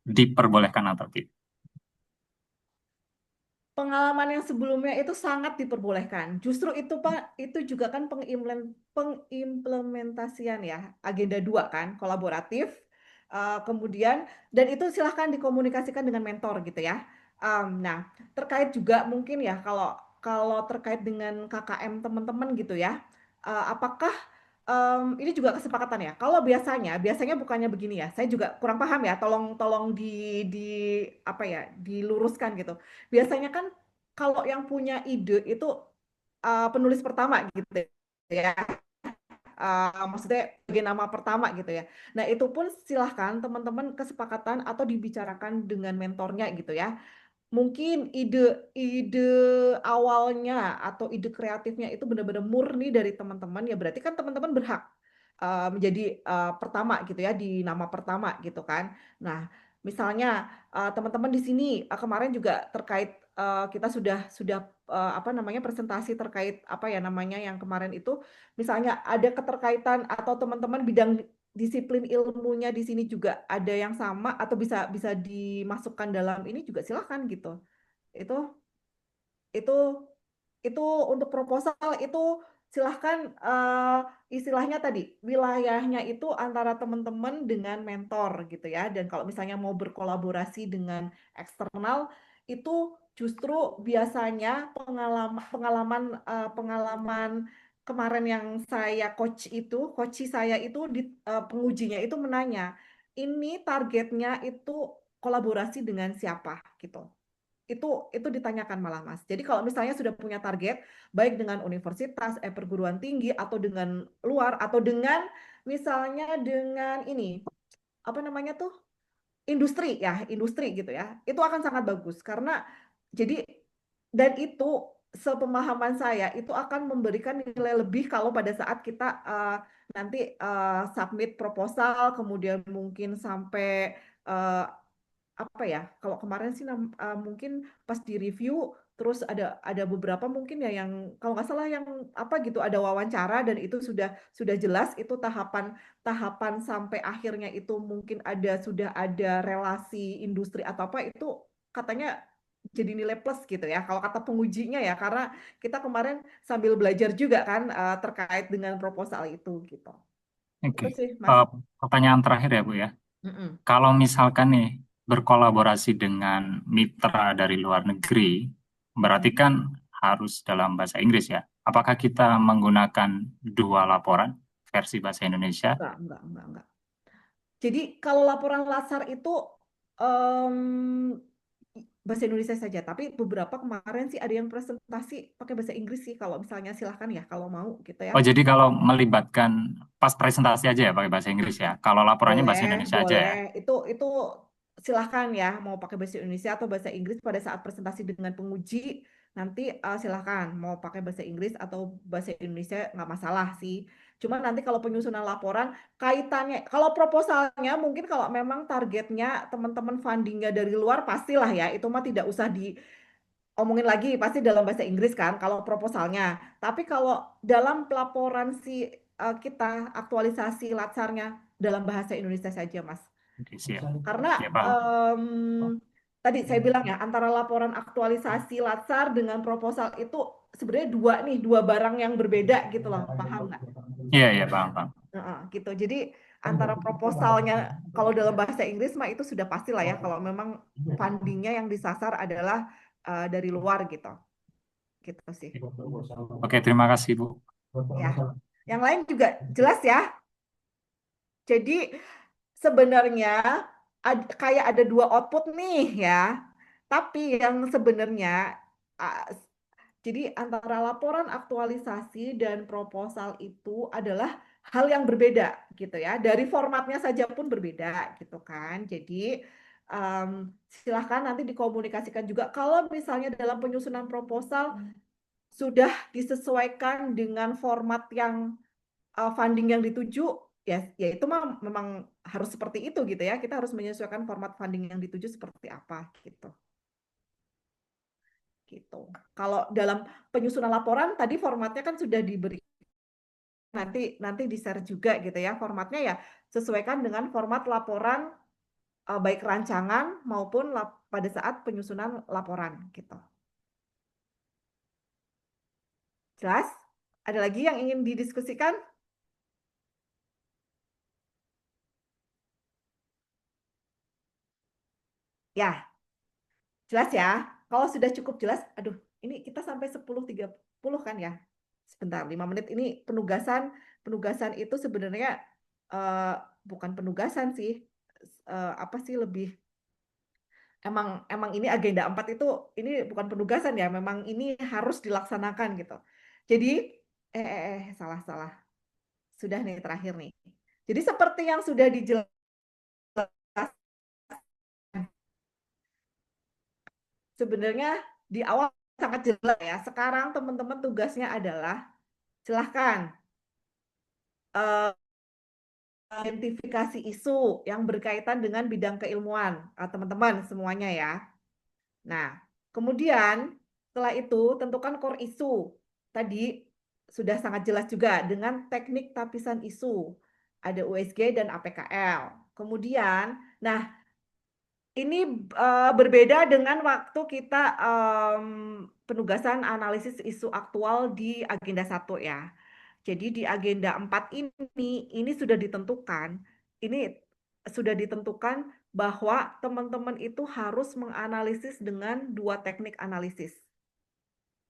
diperbolehkan atau tidak? Pengalaman yang sebelumnya itu sangat diperbolehkan. Justru itu Pak, itu juga kan pengimplementasian ya, agenda 2 kan, kolaboratif. Kemudian dan itu silahkan dikomunikasikan dengan mentor gitu ya. Nah, terkait juga mungkin ya kalau kalau terkait dengan KKM teman-teman gitu ya, apakah ini juga kesepakatan ya. Kalau biasanya bukannya begini ya. Saya juga kurang paham ya. Tolong di apa ya, diluruskan gitu. Biasanya kan kalau yang punya ide itu penulis pertama gitu ya. Maksudnya sebagai nama pertama gitu ya. Nah, itu pun silahkan teman-teman kesepakatan atau dibicarakan dengan mentornya gitu ya. Mungkin ide awalnya atau ide kreatifnya itu benar-benar murni dari teman-teman ya berarti kan teman-teman berhak menjadi pertama gitu ya di nama pertama gitu kan. Nah, misalnya teman-teman di sini kemarin juga terkait kita sudah apa namanya presentasi terkait apa ya namanya yang kemarin itu misalnya ada keterkaitan atau teman-teman bidang disiplin ilmunya di sini juga ada yang sama atau bisa bisa dimasukkan dalam ini juga silahkan gitu. Itu itu itu untuk proposal itu silahkan istilahnya tadi wilayahnya itu antara teman-teman dengan mentor gitu ya. Dan kalau misalnya mau berkolaborasi dengan eksternal itu justru biasanya pengalaman kemarin yang saya coach saya itu di pengujinya itu menanya, ini targetnya itu kolaborasi dengan siapa gitu. Itu ditanyakan malah Mas. Jadi kalau misalnya sudah punya target baik dengan universitas, perguruan tinggi atau dengan luar atau dengan misalnya dengan ini apa namanya tuh industri ya, industri gitu ya. Itu akan sangat bagus karena jadi dan itu sepemahaman saya itu akan memberikan nilai lebih kalau pada saat kita nanti submit proposal kemudian mungkin sampai uh, apa ya kalau kemarin sih mungkin pas di review terus ada beberapa mungkin ya yang kalau nggak salah yang apa gitu ada wawancara dan itu sudah jelas itu tahapan sampai akhirnya itu mungkin sudah ada relasi industri atau apa itu katanya jadi nilai plus gitu ya kalau kata pengujinya ya karena kita kemarin sambil belajar juga kan terkait dengan proposal itu gitu. Itu Oke. sih Mas. Pertanyaan terakhir ya Bu ya. Mm-mm. Kalau misalkan nih berkolaborasi dengan mitra dari luar negeri, berarti kan harus dalam bahasa Inggris ya. Apakah kita menggunakan dua laporan, versi bahasa Indonesia? Enggak. Jadi kalau laporan LASAR itu em, bahasa Indonesia saja, tapi beberapa kemarin sih ada yang presentasi pakai bahasa Inggris sih. Kalau misalnya silahkan ya, kalau mau gitu ya. Oh, jadi kalau melibatkan pas presentasi aja ya pakai bahasa Inggris ya. Kalau laporannya bahasa Indonesia aja ya. Boleh. Itu silahkan ya, mau pakai bahasa Indonesia atau bahasa Inggris pada saat presentasi dengan penguji. Nanti silahkan mau pakai bahasa Inggris atau bahasa Indonesia nggak masalah sih. Cuma nanti kalau penyusunan laporan kaitannya, kalau proposalnya mungkin kalau memang targetnya teman-teman fundingnya dari luar pastilah ya, itu mah tidak usah diomongin lagi, pasti dalam bahasa Inggris kan kalau proposalnya. Tapi kalau dalam pelaporan kita aktualisasi latsarnya dalam bahasa Indonesia saja, Mas. Oke, siap. Karena Ya, paham. tadi saya bilang ya antara laporan aktualisasi latsar dengan proposal itu sebenarnya dua barang yang berbeda gitu loh, paham nggak? Iya, paham. Gitu. Jadi antara proposalnya kalau dalam bahasa Inggris mah itu sudah pasti lah ya kalau memang fundingnya yang disasar adalah dari luar gitu. Gitu sih. Oke, terima kasih Bu. Ya. Yang lain juga jelas ya. Jadi sebenarnya kayak ada dua output nih ya. Tapi yang sebenarnya jadi antara laporan aktualisasi dan proposal itu adalah hal yang berbeda gitu ya. Dari formatnya saja pun berbeda gitu kan. Jadi silahkan nanti dikomunikasikan juga kalau misalnya dalam penyusunan proposal sudah disesuaikan dengan format yang funding yang dituju ya itu memang harus seperti itu gitu ya. Kita harus menyesuaikan format funding yang dituju seperti apa gitu. Gitu. Kalau dalam penyusunan laporan tadi formatnya kan sudah diberi nanti di-share juga gitu ya. Formatnya ya sesuaikan dengan format laporan baik rancangan maupun pada saat penyusunan laporan gitu. Jelas? Ada lagi yang ingin didiskusikan? Ya. Jelas ya? Kalau sudah cukup jelas, aduh, ini kita sampai 10.30 kan ya? Sebentar, 5 menit ini penugasan itu sebenarnya bukan penugasan sih. Apa sih lebih emang ini agenda 4 itu ini bukan penugasan ya, memang ini harus dilaksanakan gitu. Jadi salah. Sudah nih terakhir nih. Jadi seperti yang sudah dijelaskan sebenarnya di awal sangat jelas ya. Sekarang teman-teman tugasnya adalah silahkan identifikasi isu yang berkaitan dengan bidang keilmuan teman-teman semuanya ya. Nah, kemudian setelah itu tentukan core isu. Tadi sudah sangat jelas juga dengan teknik tapisan isu. Ada USG dan APKL. Kemudian, nah ini berbeda dengan waktu kita penugasan analisis isu aktual di agenda 1 ya. Jadi di agenda 4 ini sudah ditentukan bahwa teman-teman itu harus menganalisis dengan 2 teknik analisis.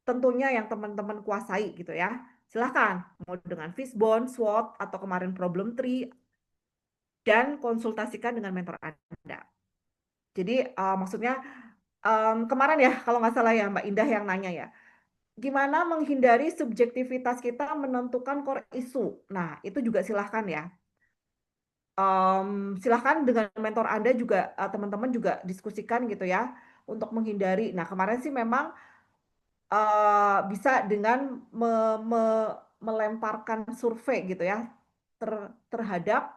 Tentunya yang teman-teman kuasai gitu ya. Silahkan mau dengan Fishbone, SWOT, atau kemarin problem tree, dan konsultasikan dengan mentor Anda. Jadi maksudnya kemarin ya kalau nggak salah ya Mbak Indah yang nanya ya, gimana menghindari subjektivitas kita menentukan core isu. Nah itu juga silahkan ya. Silahkan dengan mentor Anda juga teman-teman juga diskusikan gitu ya untuk menghindari. Nah kemarin sih memang bisa dengan melemparkan survei gitu ya terhadap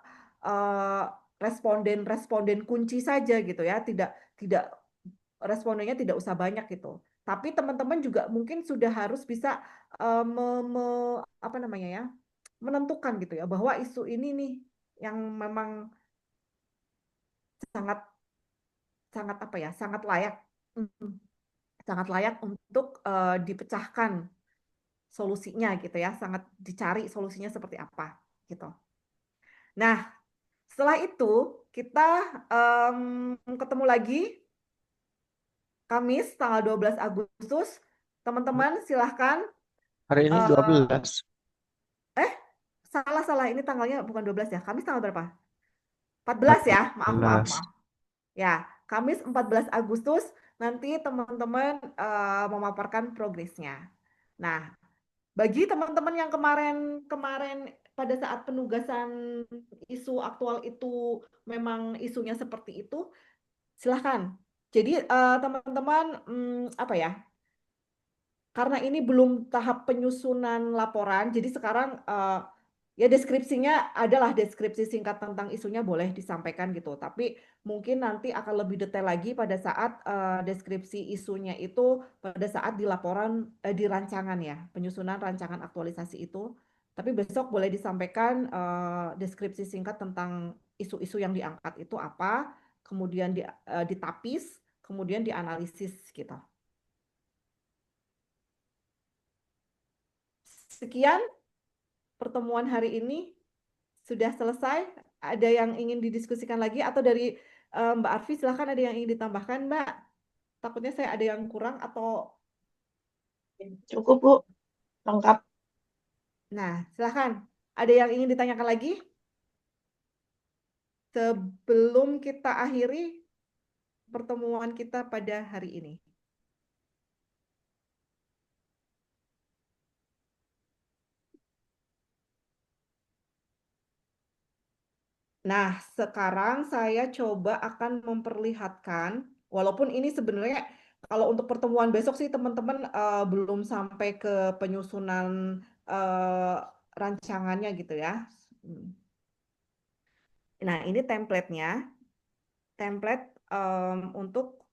responden kunci saja gitu ya, tidak respondennya tidak usah banyak gitu. Tapi teman-teman juga mungkin sudah harus bisa apa namanya ya, menentukan gitu ya, bahwa isu ini nih yang memang sangat sangat apa ya, sangat layak untuk dipecahkan solusinya gitu ya, sangat dicari solusinya seperti apa gitu. Nah, setelah itu kita ketemu lagi Kamis tanggal 12 Agustus. Teman-teman silahkan. Hari ini 12. Salah, ini tanggalnya bukan 12 ya. Kamis tanggal berapa? 14 ya, maaf. Ya, Kamis 14 Agustus nanti teman-teman memaparkan progresnya. Nah, bagi teman-teman yang kemarin pada saat penugasan isu aktual itu memang isunya seperti itu, silahkan. Jadi teman-teman apa ya? Karena ini belum tahap penyusunan laporan, jadi sekarang ya deskripsinya adalah deskripsi singkat tentang isunya boleh disampaikan gitu. Tapi mungkin nanti akan lebih detail lagi pada saat deskripsi isunya itu pada saat di laporan di rancangan ya, penyusunan rancangan aktualisasi itu. Tapi besok boleh disampaikan deskripsi singkat tentang isu-isu yang diangkat itu apa, kemudian ditapis, kemudian dianalisis gitu. Sekian pertemuan hari ini sudah selesai. Ada yang ingin didiskusikan lagi atau dari Mbak Arfi silahkan, ada yang ingin ditambahkan Mbak? Takutnya saya ada yang kurang atau Cukup Bu, lengkap. nah silahkan. Ada yang ingin ditanyakan lagi? Sebelum kita akhiri pertemuan kita pada hari ini. Nah, sekarang saya coba akan memperlihatkan, walaupun ini sebenarnya kalau untuk pertemuan besok sih teman-teman belum sampai ke penyusunan rancangannya gitu ya. Nah, ini template-nya. Template untuk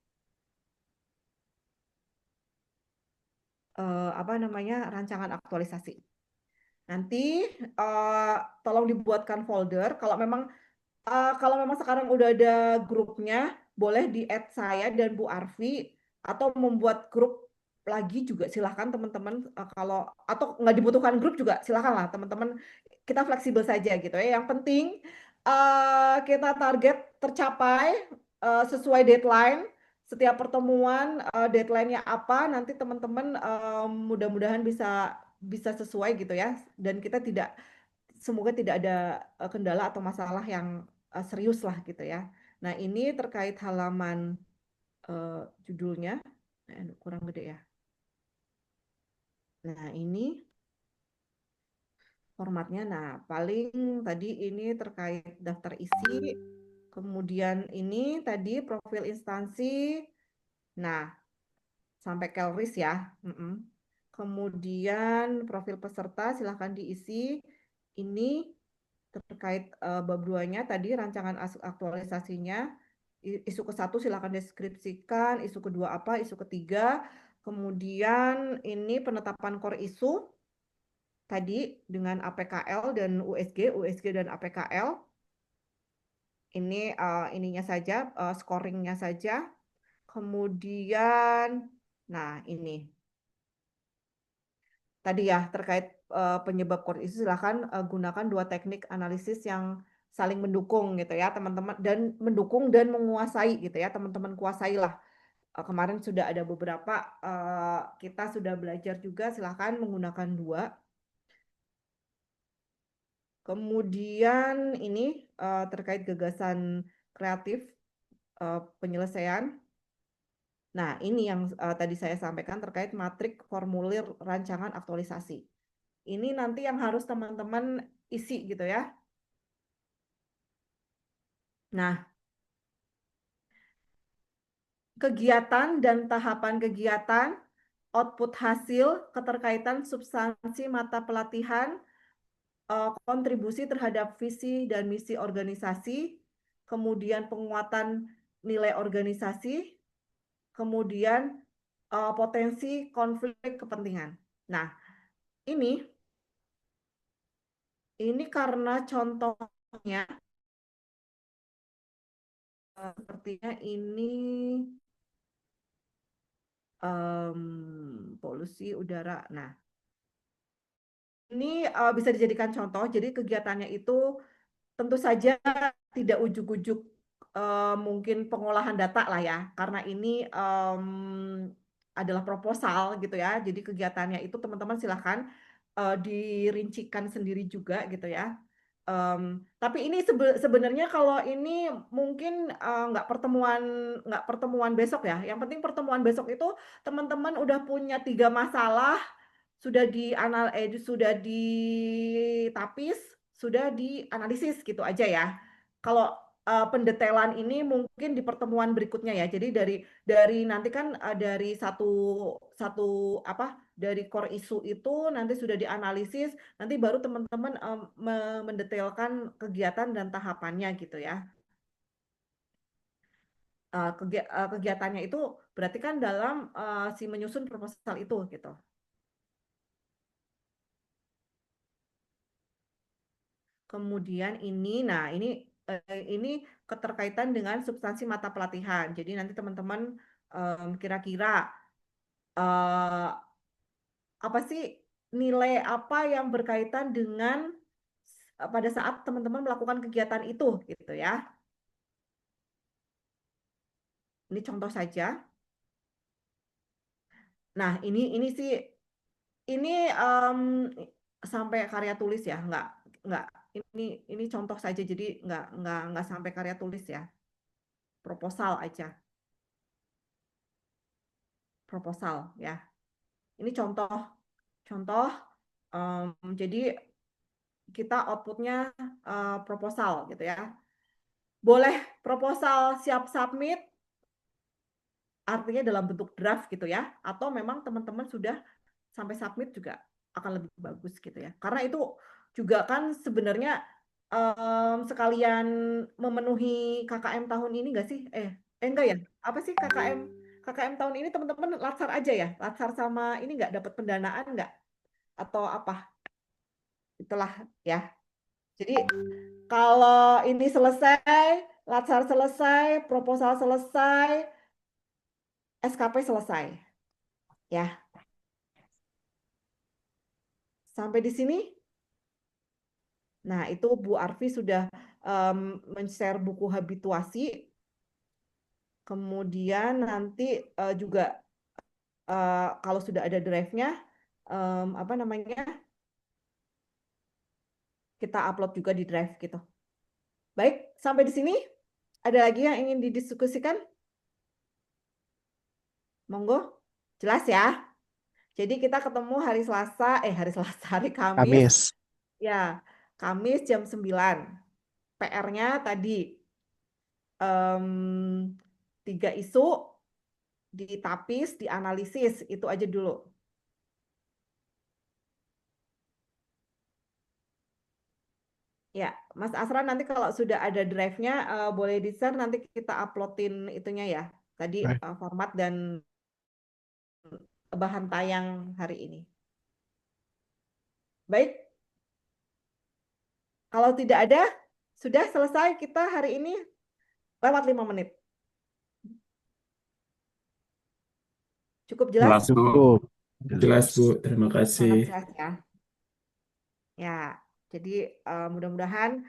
apa namanya, rancangan aktualisasi. Nanti tolong dibuatkan folder. Kalau memang sekarang udah ada grupnya, boleh di-add saya dan Bu Arfi, atau membuat grup lagi juga silahkan teman-teman. Kalau atau nggak dibutuhkan grup juga silahkan lah teman-teman. Kita fleksibel saja gitu ya. Yang penting kita target tercapai sesuai deadline. Setiap pertemuan deadline-nya apa, nanti teman-teman mudah-mudahan bisa sesuai gitu ya. Dan kita semoga tidak ada kendala atau masalah yang serius lah gitu ya. Nah, ini terkait halaman judulnya kurang gede ya. Nah, ini formatnya. Nah, paling tadi ini terkait daftar isi, kemudian ini tadi profil instansi. Nah, sampai Kelris ya. Kemudian profil peserta silahkan diisi. Ini terkait bab 2-nya tadi rancangan aktualisasinya. Isu ke-1 silakan deskripsikan, isu kedua apa, isu ketiga. Kemudian ini penetapan core isu tadi dengan APKL dan USG dan APKL. Ini ininya saja, scoringnya saja. Kemudian, nah ini tadi ya terkait penyebab core isu silahkan gunakan 2 teknik analisis yang saling mendukung gitu ya teman-teman, dan mendukung dan menguasai gitu ya teman-teman, kuasailah. Kemarin sudah ada beberapa kita sudah belajar juga, silahkan menggunakan 2. Kemudian ini terkait gagasan kreatif penyelesaian. Nah, ini yang tadi saya sampaikan terkait matrik formulir rancangan aktualisasi. Ini nanti yang harus teman-teman isi gitu ya. Nah, kegiatan dan tahapan kegiatan, output hasil, keterkaitan substansi mata pelatihan, kontribusi terhadap visi dan misi organisasi, kemudian penguatan nilai organisasi, kemudian potensi konflik kepentingan. Nah, ini karena contohnya sepertinya ini polusi udara. Nah, ini bisa dijadikan contoh. Jadi kegiatannya itu tentu saja tidak ujuk-ujuk mungkin pengolahan data lah ya, karena ini adalah proposal gitu ya. Jadi kegiatannya itu teman-teman silahkan dirincikan sendiri juga gitu ya. Tapi ini sebenarnya kalau ini mungkin nggak pertemuan besok ya. Yang penting pertemuan besok itu teman-teman udah punya 3 masalah, sudah sudah ditapis, sudah dianalisis gitu aja ya. Kalau pendetailan ini mungkin di pertemuan berikutnya ya. Jadi dari nanti kan dari satu apa dari core isu itu nanti sudah dianalisis, nanti baru teman-teman mendetailkan kegiatan dan tahapannya gitu ya. Kegiatannya itu berarti kan dalam si menyusun proposal itu gitu. Kemudian nah ini keterkaitan dengan substansi mata pelatihan. Jadi nanti teman-teman kira-kira apa sih nilai apa yang berkaitan dengan pada saat teman-teman melakukan kegiatan itu gitu ya. Ini contoh saja. Nah, ini sih ini sampai karya tulis ya, nggak. Ini contoh saja, jadi nggak sampai karya tulis ya. Proposal aja. Proposal ya. Ini contoh. Jadi kita outputnya proposal gitu ya. Boleh proposal siap submit, artinya dalam bentuk draft gitu ya. Atau memang teman-teman sudah sampai submit juga akan lebih bagus gitu ya. Karena itu juga kan sebenarnya sekalian memenuhi KKM tahun ini nggak sih? Enggak ya? Apa sih KKM tahun ini teman-teman latsar aja ya? Latsar sama ini nggak dapat pendanaan nggak? Atau apa? Itulah ya. Jadi kalau ini selesai, latsar selesai, proposal selesai, SKP selesai. Ya. Sampai di sini? Nah, itu Bu Arfi sudah men-share buku habituasi. Kemudian nanti juga kalau sudah ada drive-nya, apa namanya, kita upload juga di drive gitu. Baik, sampai di sini. Ada lagi yang ingin didiskusikan? Monggo, jelas ya. Jadi kita ketemu hari Kamis. Kamis. Ya, Kamis jam 9. PR-nya tadi 3 isu ditapis, dianalisis, itu aja dulu. Ya, Mas Asran nanti kalau sudah ada drive-nya boleh di-share, nanti kita uploadin itunya ya. Tadi format dan bahan tayang hari ini. Baik. Kalau tidak ada, sudah selesai kita hari ini lewat 5 menit. Cukup jelas? Jelas, Bu. Jelas, Bu. Terima kasih. Sangat jelas ya. Ya, jadi mudah-mudahan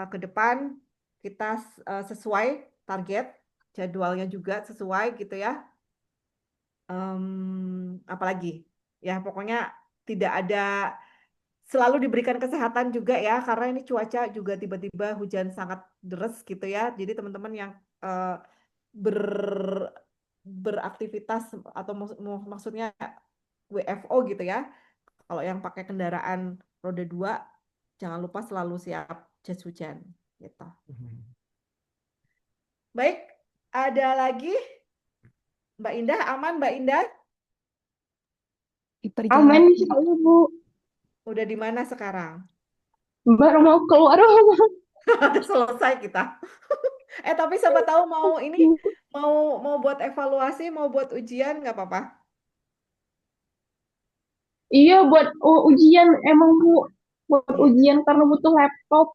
ke depan kita sesuai target, jadwalnya juga sesuai gitu ya. Apalagi ya pokoknya tidak ada, selalu diberikan kesehatan juga ya, karena ini cuaca juga tiba-tiba hujan sangat deras gitu ya. Jadi teman-teman yang beraktivitas atau maksudnya WFO gitu ya, kalau yang pakai kendaraan roda 2 jangan lupa selalu siap jas hujan gitu. Baik, ada lagi Mbak Indah? Aman Mbak Indah? Aman, insya Allah, Bu. Udah di mana sekarang? Mbak mau keluar. Selesai kita. Tapi siapa tahu mau ini mau buat evaluasi, mau buat ujian nggak apa-apa. Iya, buat ujian emang Bu. Buat Iya. ujian karena butuh laptop.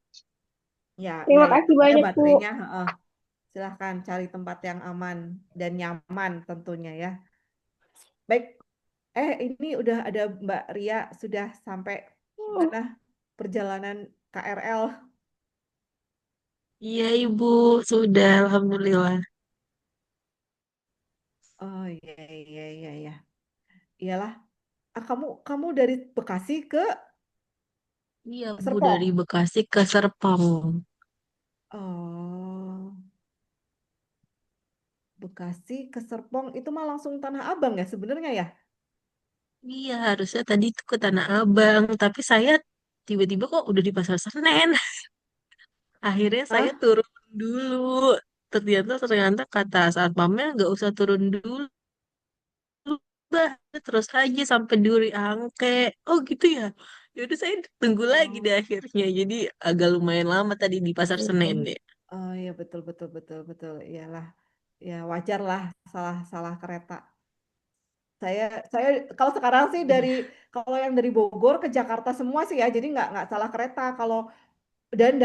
Ya, Terima ya, kasih ada banyak Bu. baterainya. Silahkan cari tempat yang aman dan nyaman tentunya ya. Baik, ini udah ada Mbak Ria sudah sampai gimana perjalanan KRL? Iya, Ibu, sudah, Alhamdulillah. Oh iya iya iya iya. Iyalah. Kamu kamu dari Bekasi ke Iya, Bu, dari Serpong. Bekasi ke Serpong. Oh, Bekasi ke Serpong itu mah langsung Tanah Abang ya sebenarnya ya? Iya, harusnya tadi itu ke Tanah Abang, tapi saya tiba-tiba kok udah di Pasar Senen. Akhirnya saya Hah? turun dulu. Ternyata kata satpamnya nggak usah turun dulu, Mbak. Terus aja sampai Duri Angke. Oh gitu ya. Yaudah saya tunggu lagi deh Oh, akhirnya. Jadi agak lumayan lama tadi di Pasar Senen deh. oh iya betul betul betul betul. Iyalah. Ya wajar lah salah salah kereta. Saya kalau sekarang sih kalau yang dari Bogor ke Jakarta semua sih ya, jadi nggak salah kereta. Kalau dan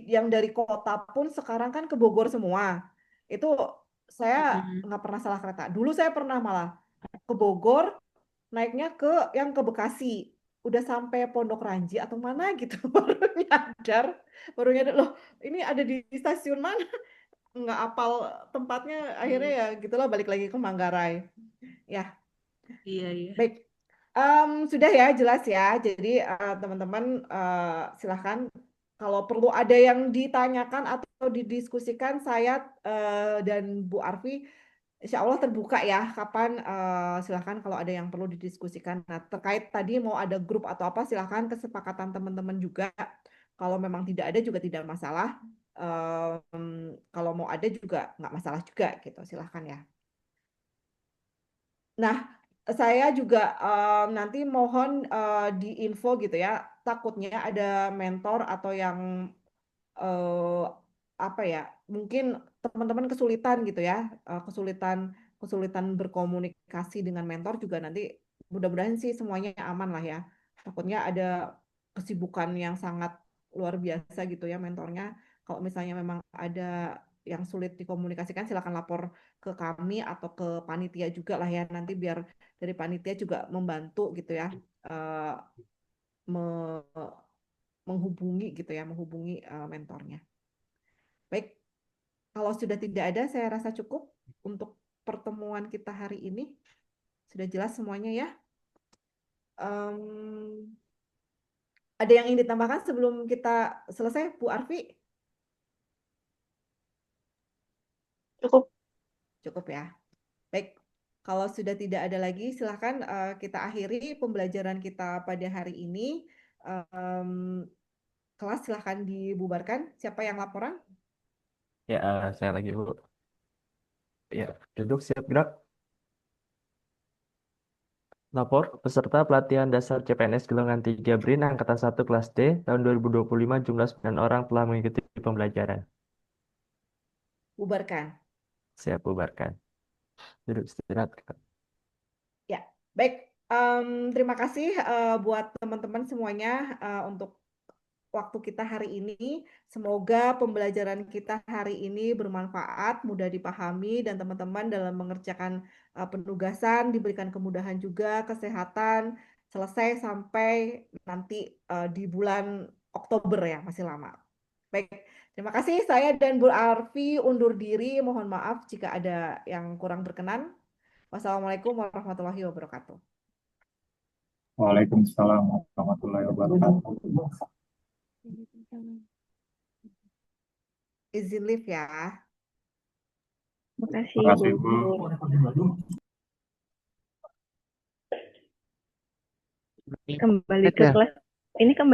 yang dari kota pun sekarang kan ke Bogor semua. Itu saya Mm-mm. nggak pernah salah kereta. Dulu saya pernah malah ke Bogor, naiknya yang ke Bekasi. Udah sampai Pondok Ranji atau mana gitu nyadar, baru nyadar loh ini ada di stasiun mana, nggak apal tempatnya, akhirnya Mm. ya gitulah balik lagi ke Manggarai. Ya, Iya, iya. baik. Sudah ya, jelas ya. Jadi teman-teman silahkan kalau perlu ada yang ditanyakan atau didiskusikan, saya dan Bu Arfi Insya Allah terbuka ya. Kapan silahkan kalau ada yang perlu didiskusikan. Nah, terkait tadi mau ada grup atau apa, silahkan kesepakatan teman-teman juga. Kalau memang tidak ada juga tidak masalah. Kalau mau ada juga nggak masalah juga gitu. Silahkan ya. Nah, saya juga nanti mohon diinfo gitu ya. Takutnya ada mentor atau yang eh, apa ya? Mungkin teman-teman kesulitan gitu ya, kesulitan kesulitan berkomunikasi dengan mentor juga nanti. Mudah-mudahan sih semuanya aman lah ya. Takutnya ada kesibukan yang sangat luar biasa gitu ya mentornya. Kalau misalnya memang ada yang sulit dikomunikasikan, silakan lapor ke kami atau ke panitia juga lah ya. Nanti biar dari panitia juga membantu gitu ya, eh, me- menghubungi gitu ya, menghubungi mentornya. Baik, kalau sudah tidak ada, saya rasa cukup untuk pertemuan kita hari ini. Sudah jelas semuanya ya. Em, ada yang ingin ditambahkan sebelum kita selesai, Bu Arfi? Cukup. Cukup ya. Baik, kalau sudah tidak ada lagi, silahkan kita akhiri pembelajaran kita pada hari ini. Em, Kelas silahkan dibubarkan. Siapa yang laporan? Ya, saya lagi Bu. Ya, duduk siap gerak. Lapor, peserta pelatihan dasar CPNS Golongan 3 BRIN Angkatan 1 Kelas D tahun 2025 jumlah 9 orang telah mengikuti pembelajaran. Bubarkan. Siap bubarkan. Duduk istirahat. Ya, baik. Terima kasih buat teman-teman semuanya untuk waktu kita hari ini. Semoga pembelajaran kita hari ini bermanfaat, mudah dipahami, dan teman-teman dalam mengerjakan penugasan diberikan kemudahan juga, kesehatan, selesai sampai nanti di bulan Oktober ya, masih lama. Baik, terima kasih. Saya dan Bu Arfi undur diri. Mohon maaf jika ada yang kurang berkenan. Wassalamualaikum warahmatullahi wabarakatuh. Waalaikumsalam warahmatullahi wabarakatuh. Izin live ya. Terima kasih, Terima kasih, Bu. Bu. Kembali ke Ya. kelas. Ini kembali